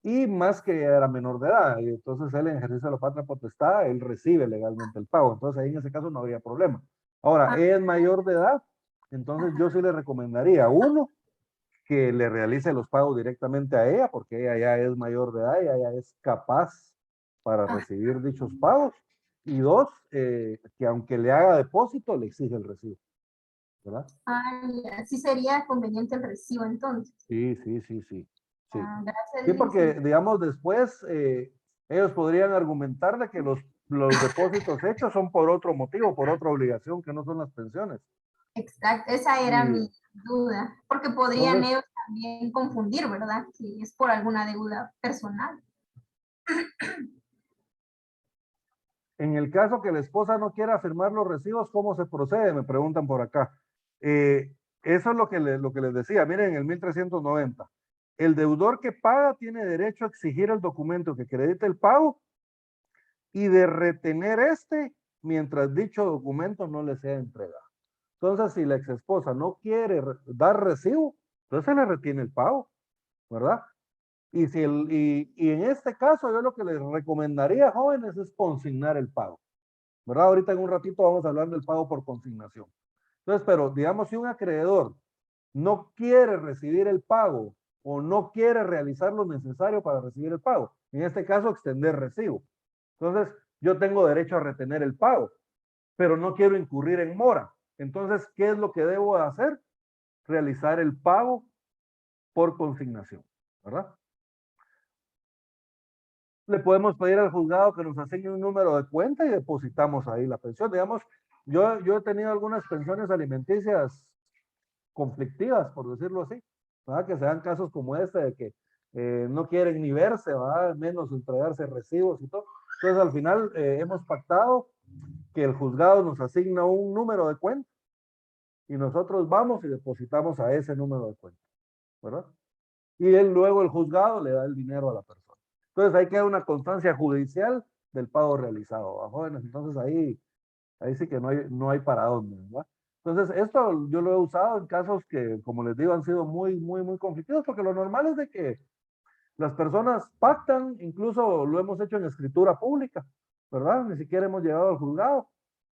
Y más que era menor de edad, y entonces él en ejercicio de la patria potestad, él recibe legalmente el pago, entonces ahí en ese caso no habría problema. Ahora, es mayor de edad, entonces yo sí le recomendaría, uno, que le realice los pagos directamente a ella, porque ella ya es mayor de edad, ella ya es capaz para recibir dichos pagos. Y 2, que aunque le haga depósito, le exige el recibo. ¿Verdad? Sí sería conveniente el recibo entonces. Sí. Gracias. Sí, porque digamos después ellos podrían argumentar de que los depósitos hechos son por otro motivo, por otra obligación que no son las pensiones. Exacto, esa era mi duda, porque podrían ellos también confundir, ¿verdad? Que es por alguna deuda personal. En el caso que la esposa no quiera firmar los recibos, ¿cómo se procede? Me preguntan por acá. Eso es lo que les decía. Miren, en el 1390. El deudor que paga tiene derecho a exigir el documento que acredite el pago y de retener mientras dicho documento no le sea entregado. Entonces, si la ex esposa no quiere dar recibo, entonces se le retiene el pago, ¿verdad? Y, si y en este caso yo lo que les recomendaría, jóvenes, es consignar el pago, ¿verdad? Ahorita en un ratito vamos a hablar del pago por consignación. Entonces, pero digamos, si un acreedor no quiere recibir el pago o no quiere realizar lo necesario para recibir el pago, en este caso, extender recibo. Entonces, yo tengo derecho a retener el pago, pero no quiero incurrir en mora. Entonces, ¿qué es lo que debo hacer? Realizar el pago por consignación, ¿verdad? Le podemos pedir al juzgado que nos asigne un número de cuenta y depositamos ahí la pensión. Digamos, yo he tenido algunas pensiones alimenticias conflictivas, por decirlo así, ¿verdad? Que se dan casos como este de que no quieren ni verse, ¿verdad? Menos entregarse recibos y todo. Entonces, al final hemos pactado que el juzgado nos asigna un número de cuenta y nosotros vamos y depositamos a ese número de cuenta, ¿verdad? Y él luego el juzgado le da el dinero a la persona. Entonces ahí queda una constancia judicial del pago realizado, ¿va, jóvenes? Entonces ahí sí que no hay para dónde, ¿verdad? Entonces esto yo lo he usado en casos que, como les digo, han sido muy conflictivos, porque lo normal es de que las personas pactan, incluso lo hemos hecho en escritura pública, ¿verdad? Ni siquiera hemos llegado al juzgado.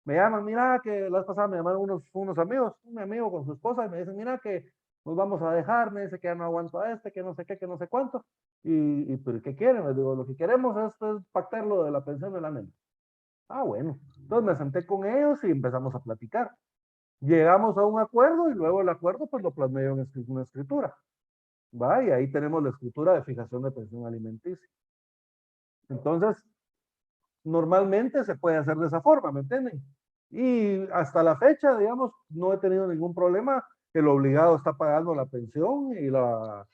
Me llaman, mira que la vez pasada me llamaron unos amigos, un amigo con su esposa, y me dicen, mira que nos vamos a dejar, me dice que ya no aguanto a este, que no sé qué, que no sé cuánto. Pero ¿qué quieren? Les digo, lo que queremos es pactar lo de la pensión de la nena. Ah, bueno. Entonces me senté con ellos y empezamos a platicar. Llegamos a un acuerdo y luego el acuerdo pues lo plasmé en una escritura. ¿Va? Y ahí tenemos la escritura de fijación de pensión alimenticia. Entonces, normalmente se puede hacer de esa forma, ¿me entienden? Y hasta la fecha, digamos, no he tenido ningún problema. El obligado está pagando la pensión y la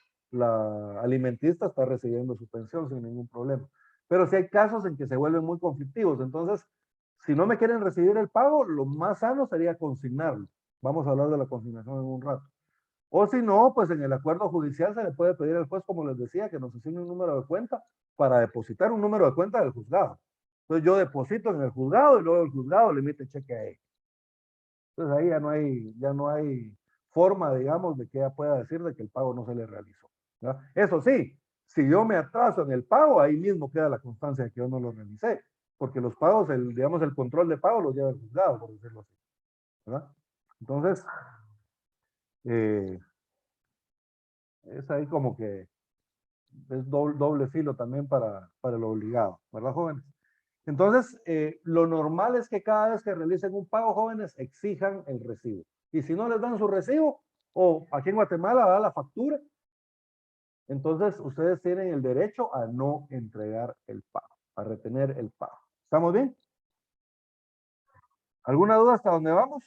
alimentista está recibiendo su pensión sin ningún problema. Pero si hay casos en que se vuelven muy conflictivos, entonces, si no me quieren recibir el pago, lo más sano sería consignarlo. Vamos a hablar de la consignación en un rato. O si no, pues en el acuerdo judicial se le puede pedir al juez, como les decía, que nos asigne un número de cuenta para depositar un número de cuenta del juzgado. Entonces yo deposito en el juzgado y luego el juzgado le emite cheque a él. Entonces ahí ya no hay forma, digamos, de que ella pueda decir de que el pago no se le realizó, ¿verdad? Eso sí, si yo me atraso en el pago, ahí mismo queda la constancia de que yo no lo realicé, porque los pagos, digamos, el control de pago lo lleva el juzgado, por decirlo así, ¿verdad? Entonces, eh, es ahí como que es doble filo también para el obligado, ¿verdad, jóvenes? Entonces, lo normal es que cada vez que realicen un pago, jóvenes, exijan el recibo. Y si no les dan su recibo, o aquí en Guatemala da la factura, entonces ustedes tienen el derecho a no entregar el pago, a retener el pago. ¿Estamos bien? ¿Alguna duda hasta dónde vamos?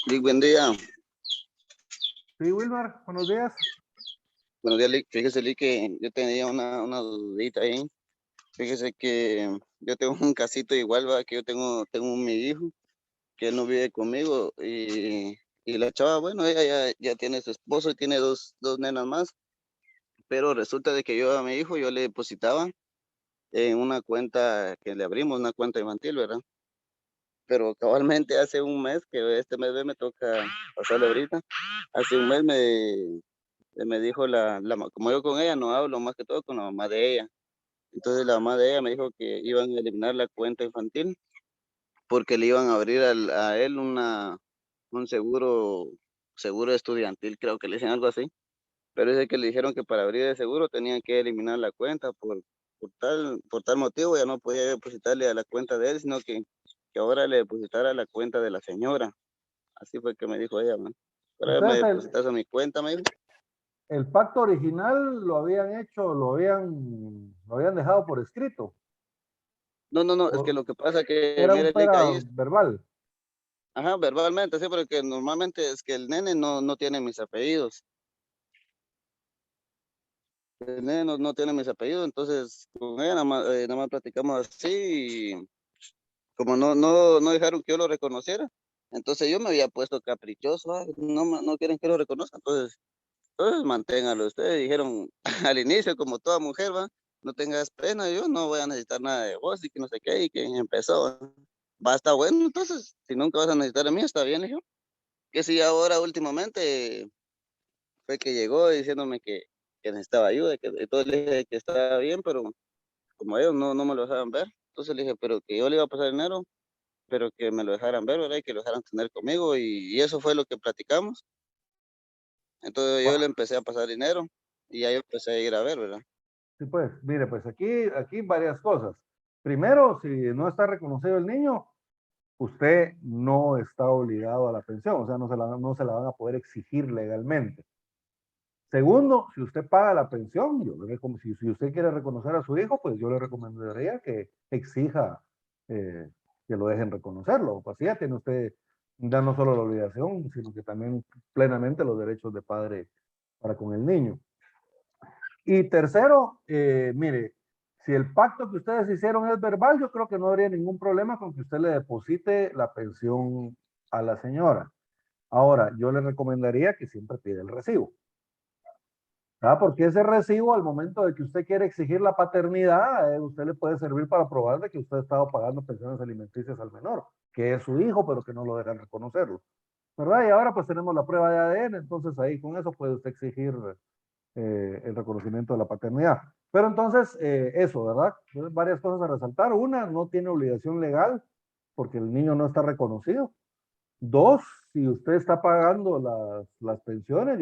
Lick, buen día. Sí, Wilmar, buenos días. Buenos días, Lick. Fíjese, Lick, que yo tenía una dudita ahí. Fíjese que yo tengo un casito igual, va, que yo tengo mi hijo, que él no vive conmigo, y la chava, bueno, ella ya tiene su esposo y tiene dos nenas más, pero resulta de que yo a mi hijo yo le depositaba en una cuenta que le abrimos, una cuenta infantil, ¿verdad? Pero cabalmente hace un mes, que este mes me toca pasarlo ahorita, hace un mes me dijo como yo con ella no hablo más que todo con la mamá de ella. Entonces la mamá de ella me dijo que iban a eliminar la cuenta infantil porque le iban a abrir a él un seguro estudiantil, creo que le dicen algo así. Pero es que le dijeron que para abrir el seguro tenían que eliminar la cuenta por tal motivo, ya no podía depositarle a la cuenta de él, sino que ahora le depositara a la cuenta de la señora. Así fue que me dijo ella, man. Ahora me Entonces, depositas a mi cuenta, me dijo. el pacto original lo habían hecho, lo habían dejado por escrito. No, es que O lo que pasa que, era mire, Lick, era ahí, verbal. ajá, verbalmente, sí, porque normalmente es que el nene no tiene mis apellidos. El nene no tiene mis apellidos, entonces con ella nada más platicamos así y como no dejaron que yo lo reconociera, Entonces yo me había puesto caprichoso, no, no quieren que lo reconozca, entonces manténgalo. Ustedes dijeron al inicio, como toda mujer, va, no tengas pena, yo no voy a necesitar nada de vos y que no sé qué, y que empezó. Va, está bueno, entonces, si nunca vas a necesitar de mí, está bien, hijo. Que si ahora últimamente fue que llegó diciéndome que necesitaba ayuda, que entonces le dije que estaba bien, pero como ellos no me lo dejaban ver, entonces le dije, pero que yo le iba a pasar dinero, pero que me lo dejaran ver, ¿verdad? Y que lo dejaran tener conmigo, y eso fue lo que platicamos. Entonces yo le empecé a pasar dinero, y ya yo empecé a ir a ver, ¿verdad? Sí, pues, mire, pues aquí varias cosas. Primero, si no está reconocido el niño, usted no está obligado a la pensión, o sea, no se la van a poder exigir legalmente. Segundo, si usted paga la pensión, si usted quiere reconocer a su hijo, pues yo le recomendaría que exija que lo dejen reconocerlo. Pues ya tiene usted ya no solo la obligación, sino que también plenamente los derechos de padre para con el niño. Y tercero, mire, si el pacto que ustedes hicieron es verbal, yo creo que no habría ningún problema con que usted le deposite la pensión a la señora. Ahora, yo le recomendaría que siempre pida el recibo. Porque ese recibo, al momento de que usted quiere exigir la paternidad, usted le puede servir para probar de que usted ha estado pagando pensiones alimenticias al menor, que es su hijo, pero que no lo dejan reconocerlo. ¿Verdad? Y ahora pues tenemos la prueba de ADN, entonces ahí con eso puede usted exigir el reconocimiento de la paternidad. Pero entonces, eso, ¿verdad? Entonces, varias cosas a resaltar. Una, no tiene obligación legal porque el niño no está reconocido. Dos, si usted está pagando las pensiones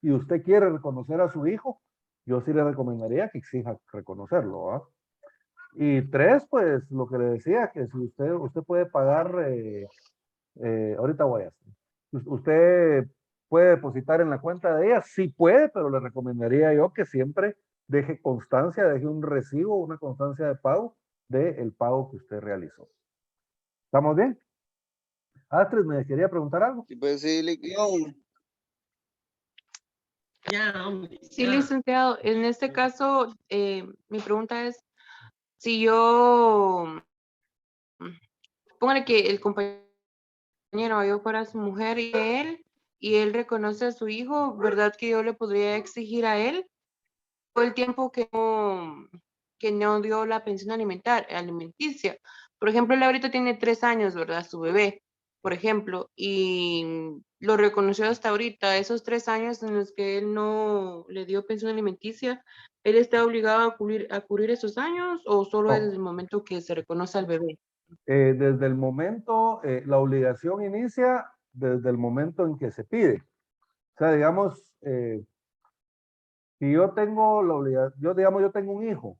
y usted quiere reconocer a su hijo, yo sí le recomendaría que exija reconocerlo, ¿va? Y tres, pues lo que le decía, que si usted puede pagar, ahorita voy a hacer. Usted puede depositar en la cuenta de ella, sí puede, pero le recomendaría yo que siempre deje constancia, deje un recibo, una constancia de pago del pago que usted realizó. ¿Estamos bien? Astrid, ¿me quería preguntar algo? Y pues sí, Sí, licenciado. En este caso, mi pregunta es, si yo, póngale que el compañero, yo fuera su mujer y él reconoce a su hijo, ¿verdad que yo le podría exigir a él todo el tiempo que no dio la pensión alimenticia? Por ejemplo, él ahorita tiene 3 años, ¿verdad? Su bebé, por ejemplo, y lo reconoció hasta ahorita, esos 3 años en los que él no le dio pensión alimenticia, ¿él está obligado a cubrir esos años o solo es No. desde el momento que se reconoce al bebé? Desde el momento, la obligación inicia desde el momento en que se pide. O sea, digamos, si yo tengo la obligación, yo tengo un hijo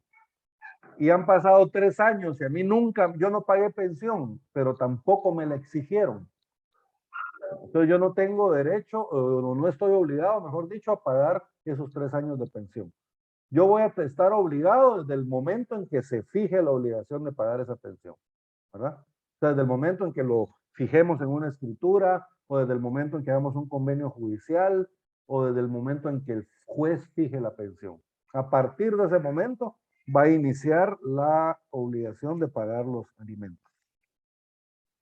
y han pasado 3 años y a mí nunca, yo no pagué pensión, pero tampoco me la exigieron. Entonces yo no tengo derecho, o no estoy obligado, mejor dicho, a pagar esos 3 años de pensión. Yo voy a estar obligado desde el momento en que se fije la obligación de pagar esa pensión, ¿verdad? O sea, desde el momento en que lo fijemos en una escritura, o desde el momento en que hagamos un convenio judicial, o desde el momento en que el juez fije la pensión. A partir de ese momento va a iniciar la obligación de pagar los alimentos.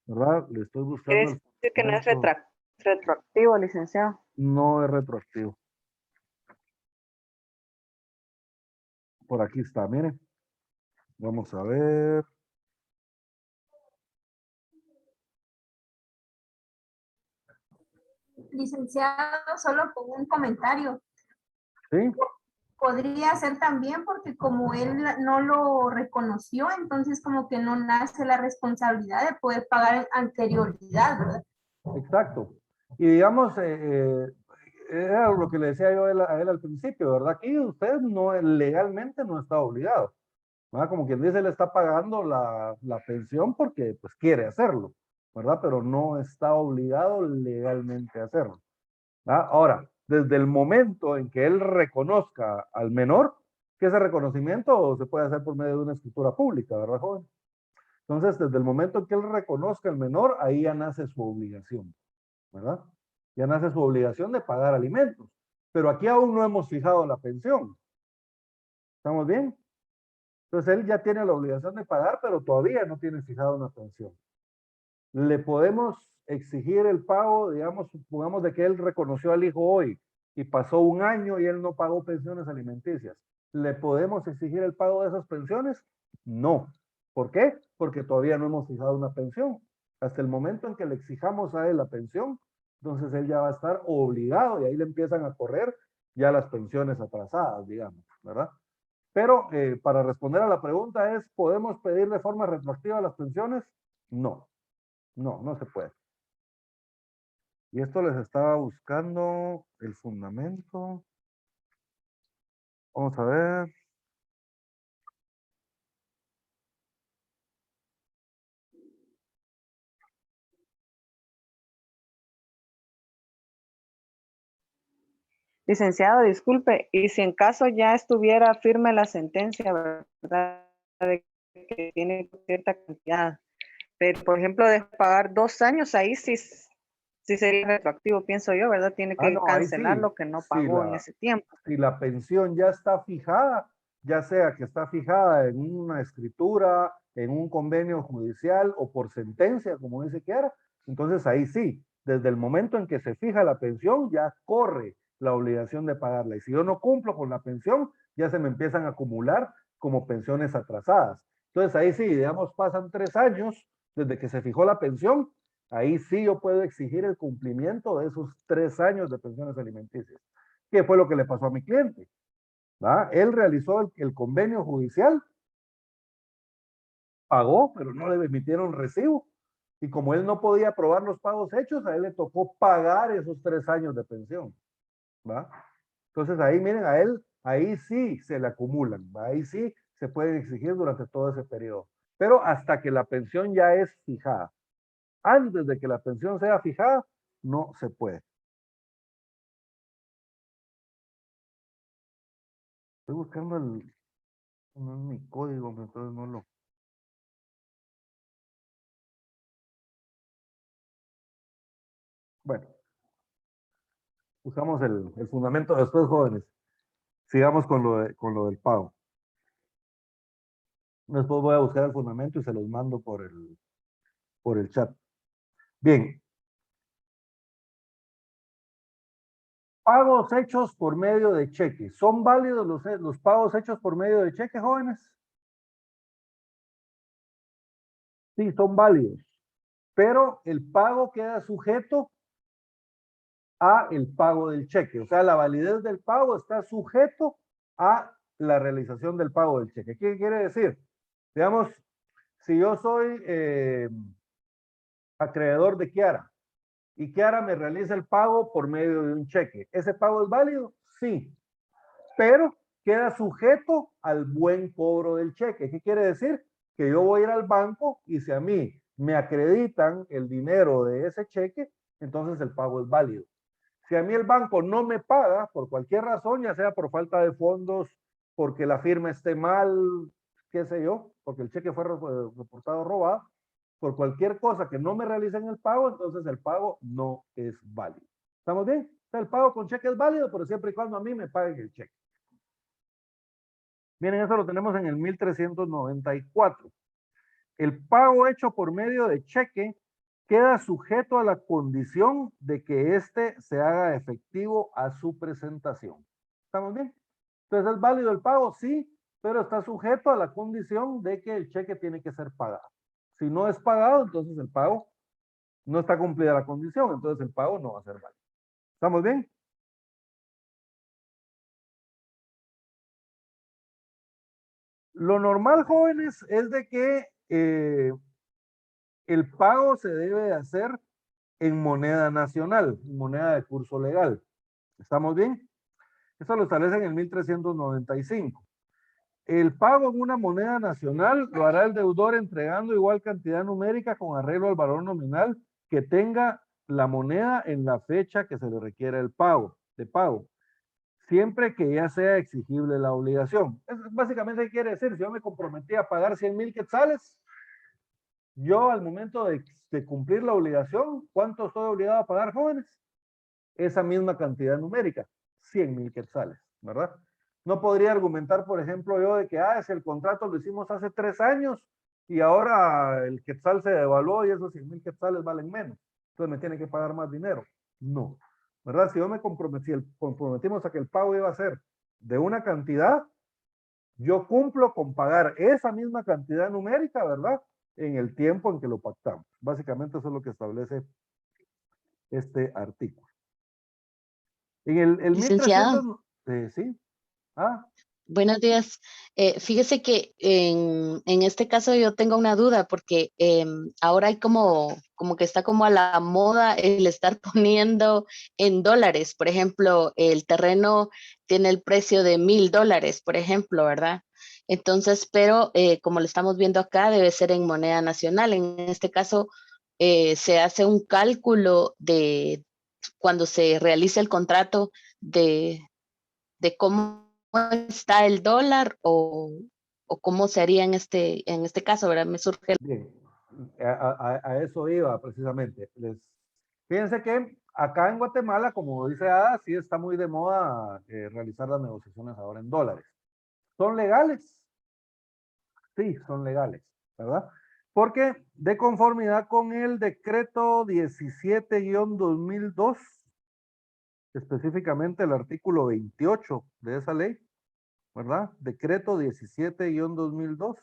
¿Verdad? Le estoy Quiere buscando el decir que no es documento. retroactivo, licenciado. No es retroactivo. Por aquí está, miren. Vamos a ver. Licenciado, solo con un comentario. ¿Sí? Podría ser también porque como él no lo reconoció, entonces como que no nace la responsabilidad de poder pagar en anterioridad, ¿verdad? Exacto. Y digamos, era lo que le decía yo a él al principio, ¿verdad? Aquí usted no legalmente no está obligado, ¿verdad? Como quien dice, le está pagando la pensión porque pues quiere hacerlo, ¿verdad? Pero no está obligado legalmente a hacerlo, ¿verdad? Ahora, desde el momento en que él reconozca al menor, que ese reconocimiento se puede hacer por medio de una escritura pública, ¿verdad, joven? Entonces, desde el momento en que él reconozca al menor, ahí ya nace su obligación, ¿verdad? Ya nace su obligación de pagar alimentos. Pero aquí aún no hemos fijado la pensión. ¿Estamos bien? Entonces él ya tiene la obligación de pagar, pero todavía no tiene fijado una pensión. Le podemos exigir el pago, digamos, supongamos de que él reconoció al hijo hoy y pasó un año y él no pagó pensiones alimenticias. ¿Le podemos exigir el pago de esas pensiones? No. ¿Por qué? Porque todavía no hemos fijado una pensión. Hasta el momento en que le exijamos a él la pensión, entonces él ya va a estar obligado y ahí le empiezan a correr ya las pensiones atrasadas, digamos, ¿verdad? Pero para responder a la pregunta es, ¿podemos pedir de forma retroactiva las pensiones? No, no se puede. Y esto les estaba buscando el fundamento. Vamos a ver. Licenciado, disculpe, y si en caso ya estuviera firme la sentencia, ¿verdad? De que tiene cierta cantidad, pero por ejemplo de pagar 2 años, ahí sí, sí sería retroactivo, pienso yo, ¿verdad? Tiene que No, ahí cancelar sí. lo que no Si pagó en la, ese tiempo. si la pensión ya está fijada, ya sea que está fijada en una escritura, en un convenio judicial o por sentencia, como dice quiera, entonces ahí sí, desde el momento en que se fija la pensión, ya corre la obligación de pagarla. Y si yo no cumplo con la pensión, ya se me empiezan a acumular como pensiones atrasadas. Entonces ahí sí, digamos, pasan 3 años desde que se fijó la pensión, ahí sí yo puedo exigir el cumplimiento de esos 3 años de pensiones alimenticias. ¿Qué fue lo que le pasó a mi cliente? ¿Va? Él realizó el convenio judicial, pagó, pero no le emitieron recibo. Y como él no podía probar los pagos hechos, a él le tocó pagar esos 3 años de pensión. ¿Va? Entonces ahí, miren, a él, ahí sí se le acumulan, ¿va? Ahí sí se pueden exigir durante todo ese periodo. Pero hasta que la pensión ya es fijada. Antes de que la pensión sea fijada, no se puede. Estoy buscando no es mi código, entonces no lo. Bueno, usamos el fundamento después, jóvenes. Sigamos con lo del pago. Después voy a buscar el fundamento y se los mando por el chat. Bien. Pagos hechos por medio de cheque. ¿Son válidos los pagos hechos por medio de cheque, jóvenes? Sí, son válidos. Pero el pago queda sujeto a el pago del cheque. O sea, la validez del pago está sujeto a la realización del pago del cheque. ¿Qué quiere decir? Digamos, si yo soy acreedor de Kiara y Kiara me realiza el pago por medio de un cheque, ¿ese pago es válido? Sí, pero queda sujeto al buen cobro del cheque. ¿Qué quiere decir? Que yo voy a ir al banco y si a mí me acreditan el dinero de ese cheque, entonces el pago es válido. Si a mí el banco no me paga por cualquier razón, ya sea por falta de fondos, porque la firma esté mal, qué sé yo, porque el cheque fue reportado robado, por cualquier cosa que no me realicen el pago, entonces el pago no es válido. ¿Estamos bien? O sea, el pago con cheque es válido, pero siempre y cuando a mí me paguen el cheque. Miren, eso lo tenemos en el 1394. El pago hecho por medio de cheque queda sujeto a la condición de que éste se haga efectivo a su presentación. ¿Estamos bien? Entonces, ¿es válido el pago? Sí, pero está sujeto a la condición de que el cheque tiene que ser pagado. Si no es pagado, entonces el pago no está cumplida la condición, entonces el pago no va a ser válido. ¿Estamos bien? Lo normal, jóvenes, es de que el pago se debe de hacer en moneda nacional, en moneda de curso legal. ¿Estamos bien? Eso lo establece en el 1395. El pago en una moneda nacional lo hará el deudor entregando igual cantidad numérica con arreglo al valor nominal que tenga la moneda en la fecha que se le requiera el pago, de pago, siempre que ya sea exigible la obligación. Eso básicamente quiere decir, si yo me comprometí a pagar 100,000 quetzales, yo al momento de cumplir la obligación, ¿cuánto estoy obligado a pagar, jóvenes? Esa misma cantidad numérica, 100,000 quetzales, ¿verdad? No podría argumentar, por ejemplo, yo de que, si el contrato lo hicimos hace 3 años, y ahora el quetzal se devaluó y esos 100,000 quetzales valen menos. Entonces me tiene que pagar más dinero. No, ¿verdad? Si yo me comprometí, comprometimos a que el pago iba a ser de una cantidad, yo cumplo con pagar esa misma cantidad numérica, ¿verdad? En el tiempo en que lo pactamos. Básicamente eso es lo que establece este artículo. En el Licenciado, 1300, sí. Ah, buenos días. Fíjese que en este caso yo tengo una duda porque ahora hay como que está como a la moda el estar poniendo en dólares. Por ejemplo, el terreno tiene el precio de $1,000, por ejemplo, ¿verdad? Entonces, pero como lo estamos viendo acá, debe ser en moneda nacional. En este caso, se hace un cálculo de cuando se realiza el contrato de cómo está el dólar o cómo sería en este caso, ¿verdad? Me surge. bien, a eso iba precisamente. Fíjense que acá en Guatemala, como dice Ada, sí está muy de moda realizar las negociaciones ahora en dólares. ¿Son legales? Sí, son legales, ¿verdad? Porque de conformidad con el decreto 17-2002, específicamente el artículo 28 de esa ley, ¿verdad? Decreto 17-2002.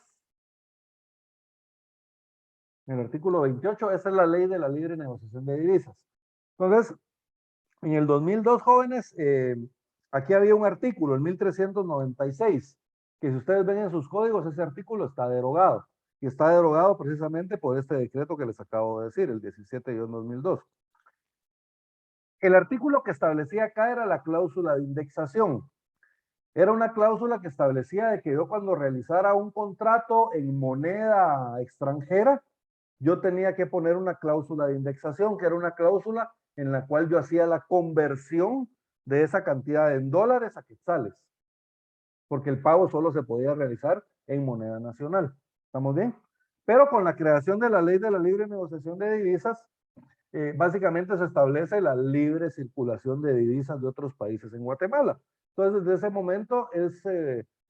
En el artículo 28, esa es la ley de la libre negociación de divisas. Entonces, en el 2002, jóvenes, aquí había un artículo, el 1396, que si ustedes ven en sus códigos, ese artículo está derogado. Y está derogado precisamente por este decreto que les acabo de decir, el 17-2002. El artículo que establecía acá era la cláusula de indexación. Era una cláusula que establecía de que yo cuando realizara un contrato en moneda extranjera, yo tenía que poner una cláusula de indexación, que era una cláusula en la cual yo hacía la conversión de esa cantidad en dólares a quetzales, porque el pago solo se podía realizar en moneda nacional. ¿Estamos bien? Pero con la creación de la ley de la libre negociación de divisas, básicamente se establece la libre circulación de divisas de otros países en Guatemala. Entonces, desde ese momento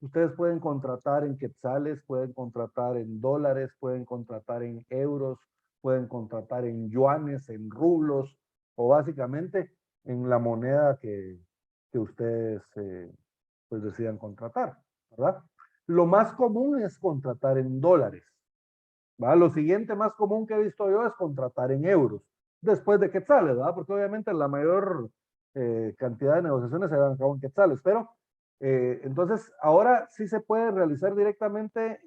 ustedes pueden contratar en quetzales, pueden contratar en dólares, pueden contratar en euros, pueden contratar en yuanes, en rublos, o básicamente en la moneda que ustedes pues decidan contratar, ¿verdad? Lo más común es contratar en dólares, ¿va? Lo siguiente más común que he visto yo es contratar en euros, después de quetzales, ¿verdad? Porque obviamente la mayor cantidad de negociaciones se van a cabo en quetzales, pero entonces ahora sí se puede realizar directamente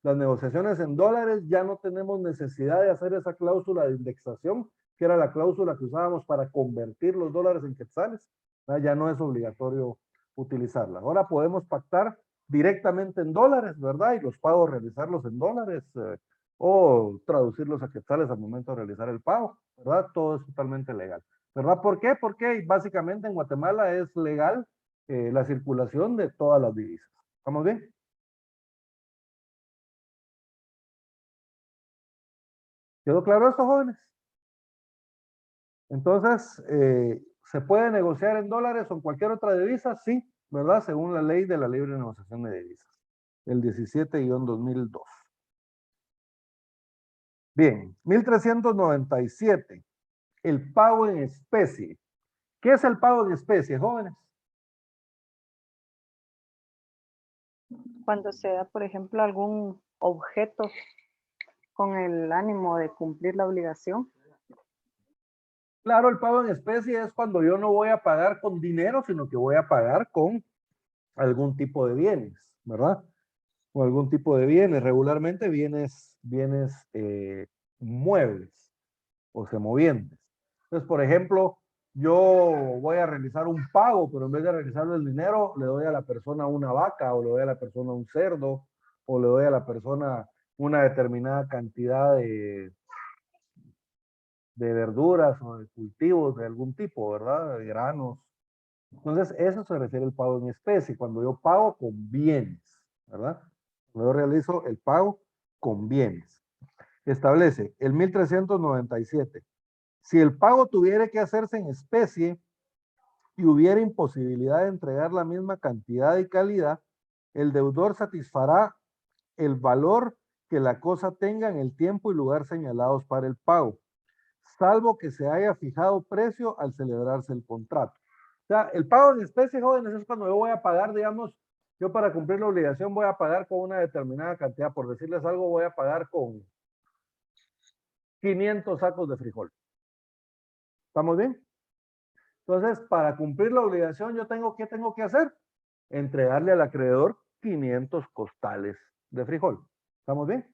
las negociaciones en dólares, ya no tenemos necesidad de hacer esa cláusula de indexación, que era la cláusula que usábamos para convertir los dólares en quetzales, ¿verdad? Ya no es obligatorio utilizarla. Ahora podemos pactar directamente en dólares, ¿verdad? Y los pagos realizarlos en dólares o traducirlos a quetzales al momento de realizar el pago, ¿verdad? Todo es totalmente legal, ¿verdad? ¿Por qué? Porque básicamente en Guatemala es legal la circulación de todas las divisas. ¿Estamos bien? ¿Quedó claro esto, jóvenes? Entonces, ¿se puede negociar en dólares o en cualquier otra divisa? Sí, ¿verdad? Según la ley de la libre negociación de divisas, el 17-2002. Bien, 1397, el pago en especie. ¿Qué es el pago en especie, jóvenes? Cuando se da, por ejemplo, algún objeto con el ánimo de cumplir la obligación. Claro, el pago en especie es cuando yo no voy a pagar con dinero, sino que voy a pagar con algún tipo de bienes, ¿verdad? O algún tipo de bienes, regularmente bienes muebles o semovientes. Entonces, por ejemplo, yo voy a realizar un pago, pero en vez de realizarle el dinero, le doy a la persona una vaca, o le doy a la persona un cerdo, o le doy a la persona una determinada cantidad de verduras o de cultivos de algún tipo, ¿verdad? De granos. Entonces, eso se refiere al pago en especie, cuando yo pago con bienes, ¿verdad? Cuando yo realizo el pago con bienes. Establece el 1397. Si el pago tuviera que hacerse en especie y hubiera imposibilidad de entregar la misma cantidad y calidad, el deudor satisfará el valor que la cosa tenga en el tiempo y lugar señalados para el pago, salvo que se haya fijado precio al celebrarse el contrato. O sea, el pago en especie, jóvenes, es cuando yo voy a pagar, digamos, yo para cumplir la obligación voy a pagar con una determinada cantidad, por decirles algo, voy a pagar con 500 sacos de frijol. ¿Estamos bien? Entonces, para cumplir la obligación, ¿qué tengo que hacer? Entregarle al acreedor 500 costales de frijol. ¿Estamos bien?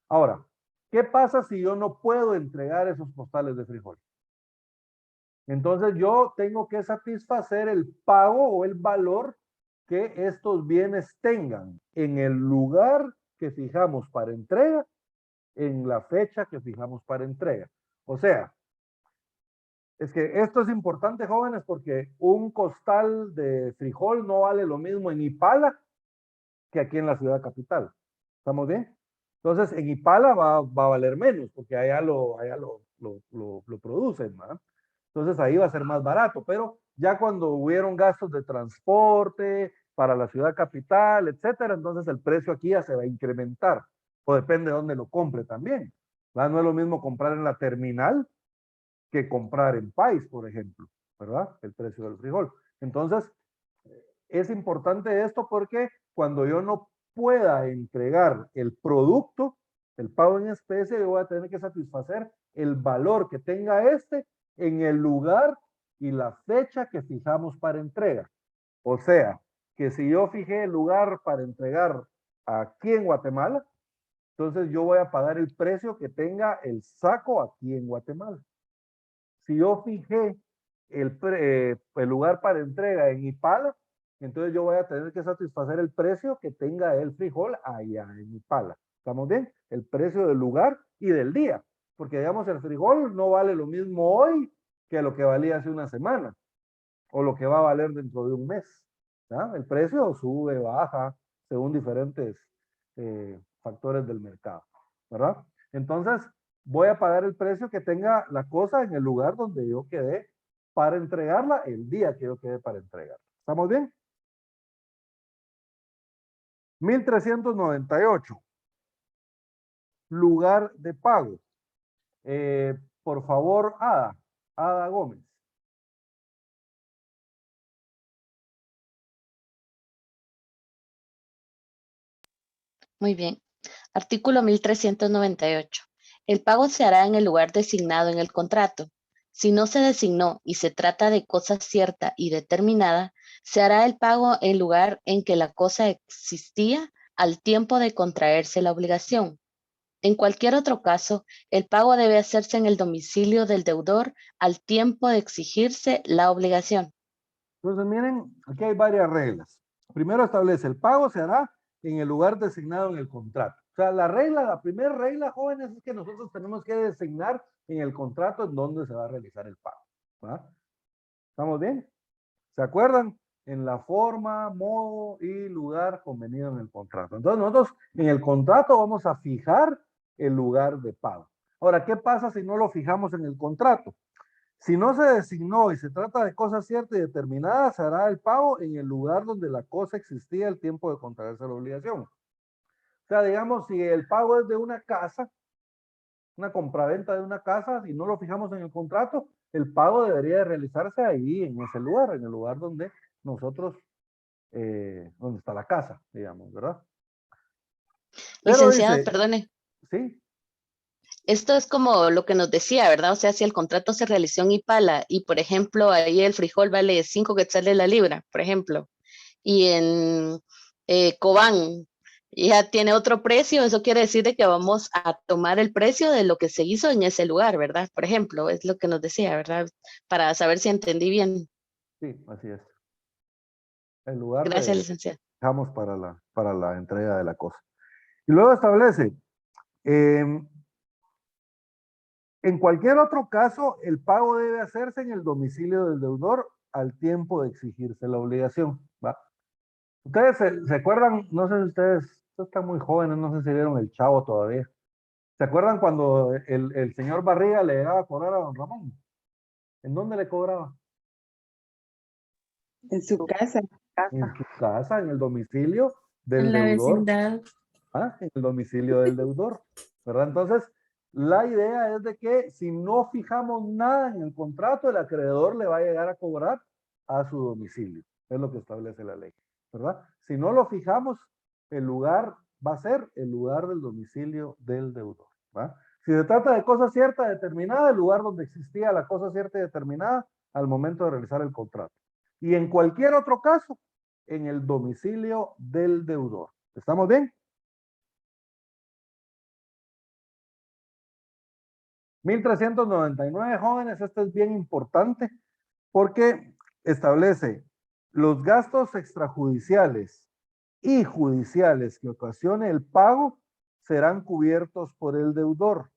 Ahora, ¿qué pasa si yo no puedo entregar esos costales de frijol? Entonces yo tengo que satisfacer el pago o el valor que estos bienes tengan en el lugar que fijamos para entrega, en la fecha que fijamos para entrega. O sea, es que esto es importante, jóvenes, porque un costal de frijol no vale lo mismo en Ipala que aquí en la ciudad capital. ¿Estamos bien? Entonces, en Ipala va a valer menos, porque allá lo producen, ¿verdad? Entonces, ahí va a ser más barato, pero ya cuando hubieron gastos de transporte para la ciudad capital, etcétera, entonces el precio aquí ya se va a incrementar, o depende de dónde lo compre también. ¿Verdad? No es lo mismo comprar en la terminal que comprar en país, por ejemplo, ¿verdad? El precio del frijol. Entonces, es importante esto porque cuando yo no pueda entregar el producto, el pago en especie, yo voy a tener que satisfacer el valor que tenga este en el lugar y la fecha que fijamos para entrega. O sea, que si yo fijé el lugar para entregar aquí en Guatemala, entonces yo voy a pagar el precio que tenga el saco aquí en Guatemala. Si yo fijé el lugar para entrega en Ipala, entonces yo voy a tener que satisfacer el precio que tenga el frijol allá en Ipala. ¿Estamos bien? El precio del lugar y del día. Porque digamos, el frijol no vale lo mismo hoy que lo que valía hace una semana. O lo que va a valer dentro de un mes. ¿Ya? El precio sube, baja, según diferentes factores del mercado. ¿Verdad? Entonces, voy a pagar el precio que tenga la cosa en el lugar donde yo quedé para entregarla el día que yo quedé para entregarla. ¿Estamos bien? 1398. Lugar de pago. Por favor, Ada Gómez. Muy bien. Artículo 1398. El pago se hará en el lugar designado en el contrato. Si no se designó y se trata de cosa cierta y determinada, se hará el pago en el lugar en que la cosa existía al tiempo de contraerse la obligación. En cualquier otro caso, el pago debe hacerse en el domicilio del deudor al tiempo de exigirse la obligación. Entonces, miren, aquí hay varias reglas. Primero establece, el pago se hará en el lugar designado en el contrato. O sea, la primera regla, jóvenes, es que nosotros tenemos que designar en el contrato en dónde se va a realizar el pago. ¿Va? ¿Estamos bien? ¿Se acuerdan? En la forma, modo y lugar convenido en el contrato. Entonces, nosotros en el contrato vamos a fijar el lugar de pago. Ahora, ¿qué pasa si no lo fijamos en el contrato? Si no se designó y se trata de cosas ciertas y determinadas, se hará el pago en el lugar donde la cosa existía al tiempo de contraerse la obligación. O sea, digamos, si el pago es de una casa, una compraventa de una casa, si no lo fijamos en el contrato, el pago debería de realizarse ahí, en ese lugar, en el lugar donde nosotros, donde está la casa, digamos, ¿verdad? Pero Licenciado, dice, perdone. sí, Esto es como lo que nos decía, ¿verdad? O sea, si el contrato se realizó en Ipala y, por ejemplo, ahí el frijol vale 5 quetzales la libra, por ejemplo, y en Cobán ya tiene otro precio, eso quiere decir de que vamos a tomar el precio de lo que se hizo en ese lugar, ¿verdad? Por ejemplo, es lo que nos decía, ¿verdad? Para saber si entendí bien. sí, así es. El lugar Gracias, de licenciado. dejamos para la entrega de la cosa. Y luego establece, en cualquier otro caso, el pago debe hacerse en el domicilio del deudor al tiempo de exigirse la obligación. ¿Va? Ustedes se acuerdan, no sé si ustedes están muy jóvenes, no sé si vieron El Chavo todavía. ¿Se acuerdan cuando el señor Barriga le llegaba a cobrar a don Ramón? ¿En dónde le cobraba? En su casa. En su casa, en el domicilio del En la deudor. vecindad. En el domicilio del deudor, ¿verdad? Entonces, la idea es de que si no fijamos nada en el contrato, el acreedor le va a llegar a cobrar a su domicilio. Es lo que establece la ley, ¿verdad? Si no lo fijamos, el lugar va a ser el lugar del domicilio del deudor, ¿verdad? Si se trata de cosa cierta determinada, el lugar donde existía la cosa cierta y determinada al momento de realizar el contrato. Y en cualquier otro caso, en el domicilio del deudor. ¿Estamos bien? 1399, jóvenes, este es bien importante porque establece los gastos extrajudiciales y judiciales que ocasione el pago serán cubiertos por el deudor,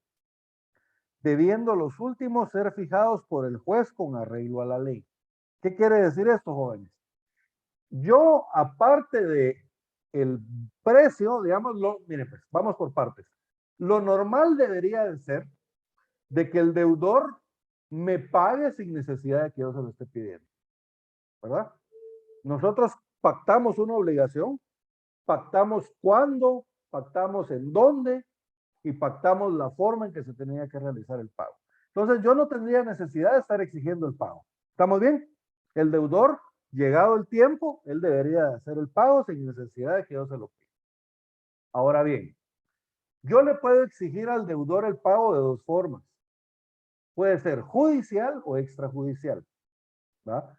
debiendo los últimos ser fijados por el juez con arreglo a la ley. ¿Qué quiere decir esto, jóvenes? Yo, aparte de el precio, digámoslo, miren, pues, vamos por partes. Lo normal debería de ser de que el deudor me pague sin necesidad de que yo se lo esté pidiendo, ¿verdad? Nosotros pactamos una obligación, pactamos cuándo, pactamos en dónde y pactamos la forma en que se tenía que realizar el pago. Entonces yo no tendría necesidad de estar exigiendo el pago. ¿Estamos bien? El deudor, llegado el tiempo, él debería hacer el pago sin necesidad de que yo se lo pida. Ahora bien, yo le puedo exigir al deudor el pago de dos formas. Puede ser judicial o extrajudicial, ¿verdad?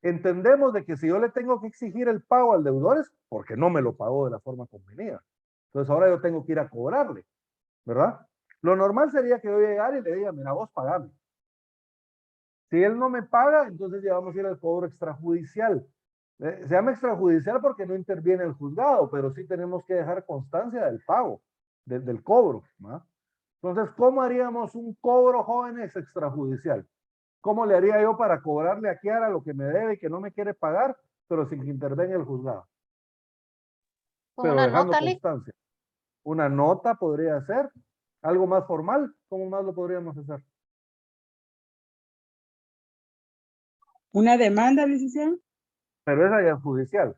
Entendemos de que si yo le tengo que exigir el pago al deudor es porque no me lo pagó de la forma convenida. Entonces ahora yo tengo que ir a cobrarle, ¿verdad? Lo normal sería que yo llegara y le diga, mira, vos pagame. Si él no me paga, entonces ya vamos a ir al cobro extrajudicial. Se llama extrajudicial porque no interviene el juzgado, pero sí tenemos que dejar constancia del pago, del cobro, ¿verdad? Entonces, ¿cómo haríamos un cobro, jóvenes, extrajudicial? ¿Cómo le haría yo para cobrarle a Kiara lo que me debe y que no me quiere pagar, pero sin que intervenga el juzgado? Con Pero una dejando nota, Lick. constancia. Una nota podría ser, algo más formal, ¿cómo más lo podríamos hacer? ¿Una demanda, licenciado? Pero esa ya es judicial.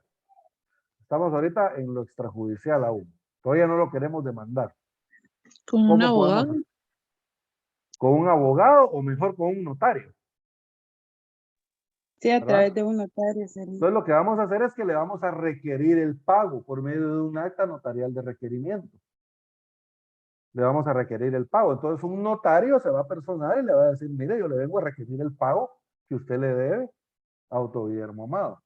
Estamos ahorita en lo extrajudicial aún. Todavía no lo queremos demandar. ¿Con un ¿Cómo podemos abogado? hacer? ¿Con un abogado o mejor con un notario? Sí, a ¿Verdad? través de un notario sería. Entonces lo que vamos a hacer es que le vamos a requerir el pago por medio de un acta notarial de requerimiento. Le vamos a requerir el pago. Entonces un notario se va a personar y le va a decir, mire, yo le vengo a requerir el pago que usted le debe a Otto Guillermo Amado.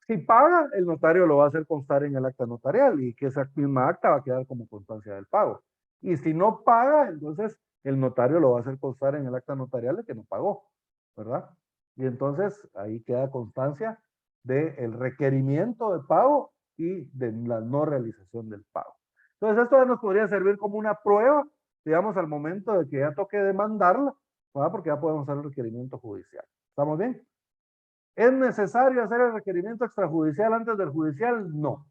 Si paga, el notario lo va a hacer constar en el acta notarial y que esa misma acta va a quedar como constancia del pago. Y si no paga, entonces el notario lo va a hacer constar en el acta notarial de que no pagó, ¿verdad? Y entonces ahí queda constancia del requerimiento de pago y de la no realización del pago. Entonces esto nos podría servir como una prueba, digamos, al momento de que ya toque demandarla, ¿verdad? Porque ya podemos hacer el requerimiento judicial. ¿Estamos bien? ¿Es necesario hacer el requerimiento extrajudicial antes del judicial? No.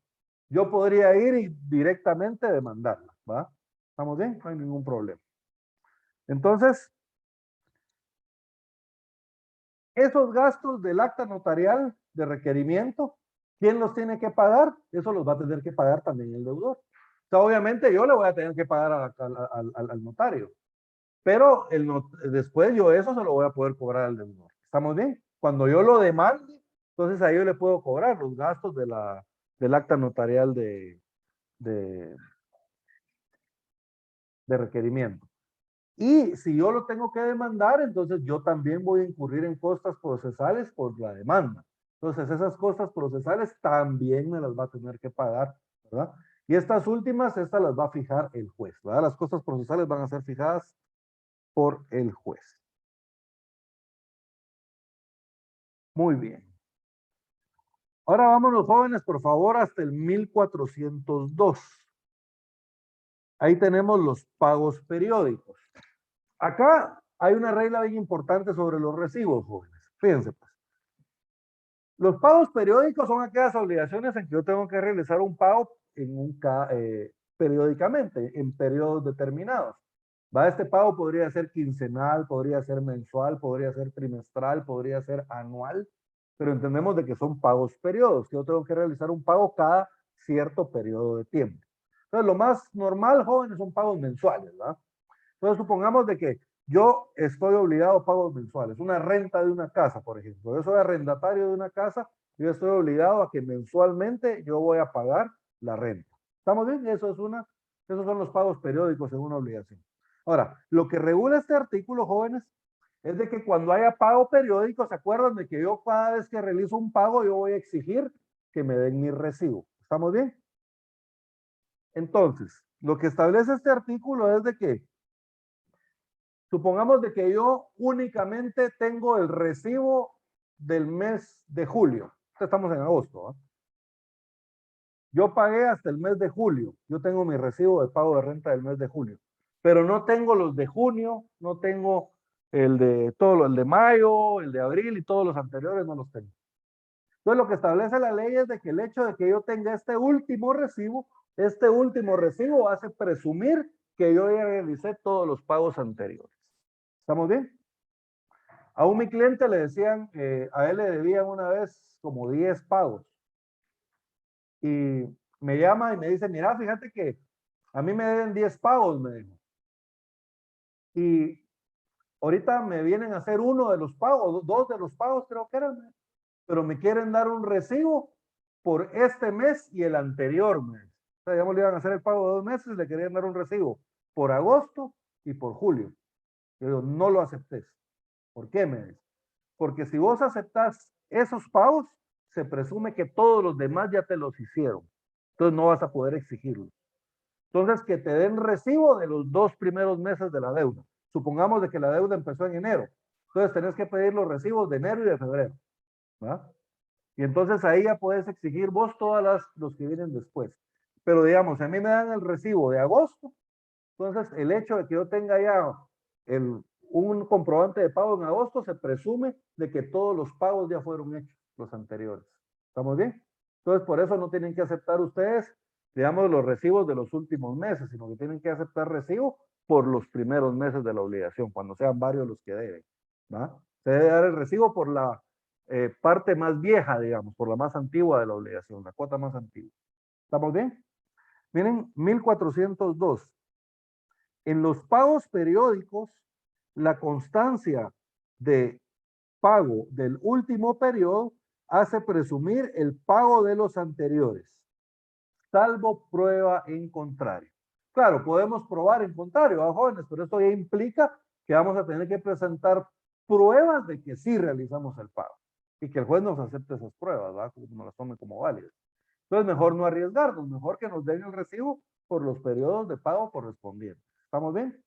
Yo podría ir y directamente demandarla, ¿va? ¿Estamos bien? No hay ningún problema. Entonces, esos gastos del acta notarial de requerimiento, ¿quién los tiene que pagar? Eso los va a tener que pagar también el deudor. O sea, obviamente yo le voy a tener que pagar al notario, pero después yo eso se lo voy a poder cobrar al deudor. ¿Estamos bien? Cuando yo lo demande, entonces ahí yo le puedo cobrar los gastos del acta notarial de requerimiento. Y si yo lo tengo que demandar, entonces yo también voy a incurrir en costas procesales por la demanda. Entonces esas costas procesales también me las va a tener que pagar, ¿verdad? Y estas últimas, estas las va a fijar el juez, ¿verdad? Las costas procesales van a ser fijadas por el juez. Muy bien. Ahora vámonos, jóvenes, por favor, hasta el 1402. Ahí tenemos los pagos periódicos. Acá hay una regla bien importante sobre los recibos, jóvenes. Fíjense, pues. Los pagos periódicos son aquellas obligaciones en que yo tengo que realizar un pago periódicamente, en periodos determinados. ¿Va? Este pago podría ser quincenal, podría ser mensual, podría ser trimestral, podría ser anual, pero entendemos de que son pagos periodos, que yo tengo que realizar un pago cada cierto periodo de tiempo. Entonces, lo más normal, jóvenes, son pagos mensuales, ¿verdad? Entonces, supongamos de que yo estoy obligado a pagos mensuales, una renta de una casa, por ejemplo. Yo soy arrendatario de una casa, yo estoy obligado a que mensualmente yo voy a pagar la renta. ¿Estamos bien? Esos son los pagos periódicos en una obligación. Ahora, lo que regula este artículo, jóvenes, es de que cuando haya pago periódico, ¿se acuerdan de que yo cada vez que realizo un pago, yo voy a exigir que me den mi recibo? ¿Estamos bien? Entonces, lo que establece este artículo es de que, supongamos de que yo únicamente tengo el recibo del mes de julio. Estamos en agosto, ¿eh? Yo pagué hasta el mes de julio. Yo tengo mi recibo de pago de renta del mes de julio. Pero no tengo los de junio, no tengo el de mayo, el de abril y todos los anteriores no los tengo. Entonces lo que establece la ley es de que el hecho de que yo tenga este último recibo hace presumir que yo ya realicé todos los pagos anteriores. ¿Estamos bien? A mi cliente le decían, a él le debían una vez como 10 pagos. Y me llama y me dice, mira, fíjate que a mí me deben 10 pagos, me dijo. Y ahorita me vienen a hacer uno de los pagos, 2 de los pagos creo que eran, pero me quieren dar un recibo por este mes y el anterior mes. O sea, digamos, le iban a hacer el pago de 2 meses y le querían dar un recibo por agosto y por julio. Yo digo, no lo aceptes. ¿Por qué? Me dice. Porque si vos aceptás esos pagos, se presume que todos los demás ya te los hicieron. Entonces no vas a poder exigirlo. Entonces, que te den recibo de los 2 primeros meses de la deuda. Supongamos de que la deuda empezó en enero. Entonces tenés que pedir los recibos de enero y de febrero. ¿Va? Y entonces ahí ya puedes exigir vos todas los que vienen después. Pero digamos, a mí me dan el recibo de agosto, entonces el hecho de que yo tenga ya un comprobante de pago en agosto, se presume de que todos los pagos ya fueron hechos, los anteriores. ¿Estamos bien? Entonces por eso no tienen que aceptar ustedes, digamos, los recibos de los últimos meses, sino que tienen que aceptar recibo por los primeros meses de la obligación, cuando sean varios los que deben. ¿Va? Se debe dar el recibo por la parte más vieja, digamos, por la más antigua de la obligación, la cuota más antigua. ¿Estamos bien? Miren, 1402. En los pagos periódicos, la constancia de pago del último periodo hace presumir el pago de los anteriores, salvo prueba en contrario. Claro, podemos probar en contrario, ¿va, jóvenes? Pero esto ya implica que vamos a tener que presentar pruebas de que sí realizamos el pago y que el juez nos acepte esas pruebas, ¿va? Que nos las tome como válidas. Entonces, mejor no arriesgarnos, mejor que nos den el recibo por los periodos de pago correspondientes. ¿Estamos bien?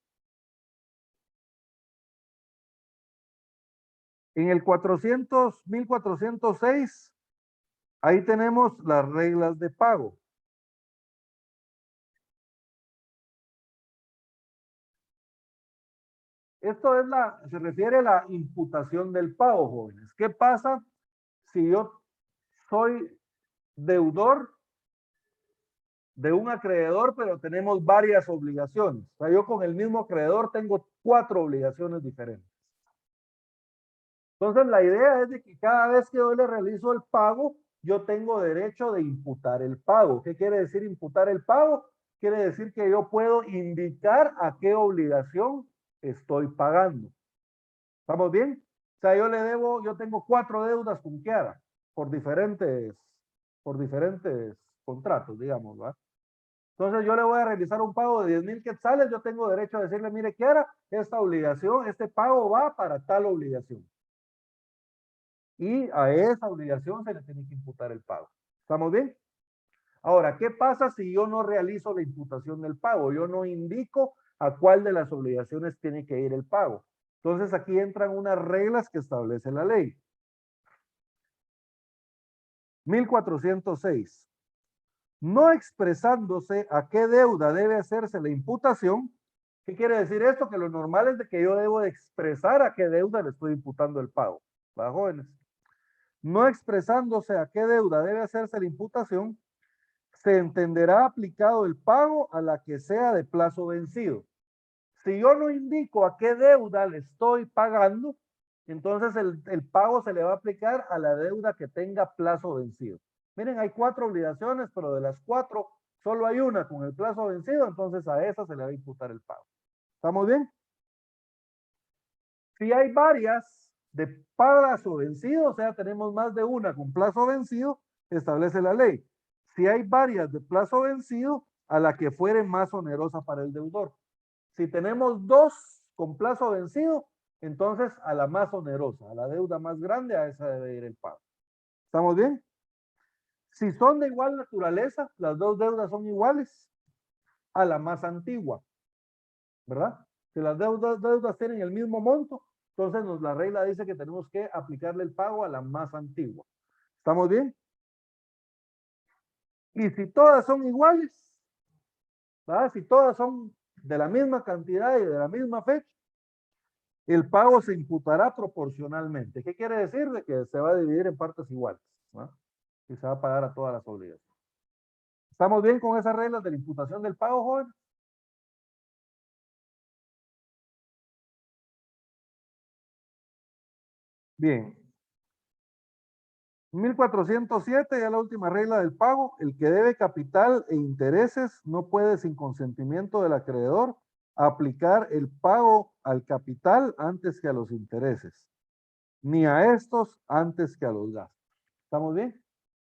En el 1406, ahí tenemos las reglas de pago. Esto se refiere a la imputación del pago, jóvenes. ¿Qué pasa si yo soy deudor de un acreedor, pero tenemos varias obligaciones? O sea, yo con el mismo acreedor tengo 4 obligaciones diferentes. Entonces, la idea es de que cada vez que yo le realizo el pago, yo tengo derecho de imputar el pago. ¿Qué quiere decir imputar el pago? Quiere decir que yo puedo indicar a qué obligación estoy pagando. ¿Estamos bien? O sea, yo tengo 4 deudas con Kiara por diferentes contratos, digamos, ¿va? Entonces yo le voy a realizar un pago de 10,000 quetzales, yo tengo derecho a decirle, mire, Kiara, esta obligación, este pago va para tal obligación. Y a esa obligación se le tiene que imputar el pago. ¿Estamos bien? Ahora, ¿qué pasa si yo no realizo la imputación del pago? Yo no indico a cuál de las obligaciones tiene que ir el pago. Entonces aquí entran unas reglas que establece la ley. 1406. No expresándose a qué deuda debe hacerse la imputación. ¿Qué quiere decir esto? Que lo normal es de que yo debo de expresar a qué deuda le estoy imputando el pago. ¿Va, jóvenes? No expresándose a qué deuda debe hacerse la imputación, se entenderá aplicado el pago a la que sea de plazo vencido. Si yo no indico a qué deuda le estoy pagando, entonces el pago se le va a aplicar a la deuda que tenga plazo vencido. Miren, hay 4 obligaciones, pero de las 4, solo hay una con el plazo vencido, entonces a esa se le va a imputar el pago. ¿Estamos bien? Si hay varias de plazo vencido, o sea, tenemos más de una con plazo vencido, establece la ley. Si hay varias de plazo vencido, a la que fuere más onerosa para el deudor. Si tenemos dos con plazo vencido, entonces a la más onerosa, a la deuda más grande, a esa debe ir el pago. ¿Estamos bien? Si son de igual naturaleza, las dos deudas son iguales, a la más antigua, ¿verdad? Si las deudas tienen el mismo monto, entonces la regla dice que tenemos que aplicarle el pago a la más antigua. ¿Estamos bien? Y si todas son iguales, ¿verdad? Si todas son de la misma cantidad y de la misma fecha, el pago se imputará proporcionalmente. ¿Qué quiere decir? De que se va a dividir en partes iguales, ¿no? Y se va a pagar a todas las obligaciones. ¿Estamos bien con esas reglas de la imputación del pago, joven? Bien. 1407, ya la última regla del pago. El que debe capital e intereses no puede, sin consentimiento del acreedor, aplicar el pago al capital antes que a los intereses, ni a estos antes que a los gastos. ¿Estamos bien?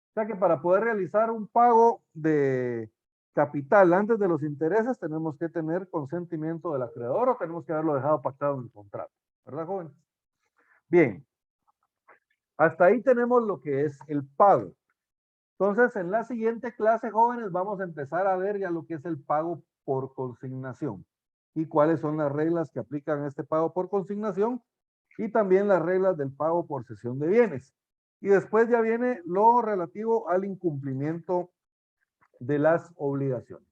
O sea que para poder realizar un pago de capital antes de los intereses, tenemos que tener consentimiento del acreedor o tenemos que haberlo dejado pactado en el contrato. ¿Verdad, joven? Bien. Hasta ahí tenemos lo que es el pago. Entonces, en la siguiente clase, jóvenes, vamos a empezar a ver ya lo que es el pago por consignación y cuáles son las reglas que aplican a este pago por consignación y también las reglas del pago por cesión de bienes. Y después ya viene lo relativo al incumplimiento de las obligaciones.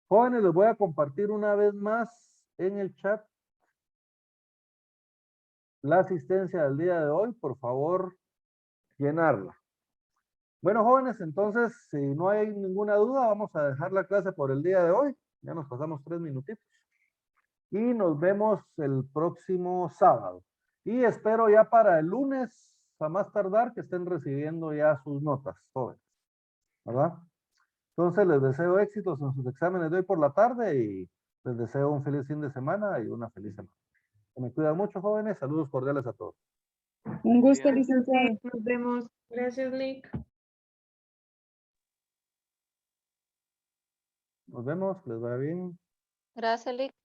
Jóvenes, les voy a compartir una vez más en el chat la asistencia del día de hoy. Por favor, llenarla. Bueno, jóvenes, entonces, si no hay ninguna duda, vamos a dejar la clase por el día de hoy. Ya nos pasamos 3 minutitos. Y nos vemos el próximo sábado. Y espero ya para el lunes, a más tardar, que estén recibiendo ya sus notas, jóvenes. ¿Verdad? Entonces, les deseo éxitos en sus exámenes de hoy por la tarde y les deseo un feliz fin de semana y una feliz semana. Que me cuidan mucho, jóvenes. Saludos cordiales a todos. Un gusto, Gracias, licenciado. Lick. Nos vemos. Gracias, Lick. Nos vemos, les va bien. Gracias, Lick.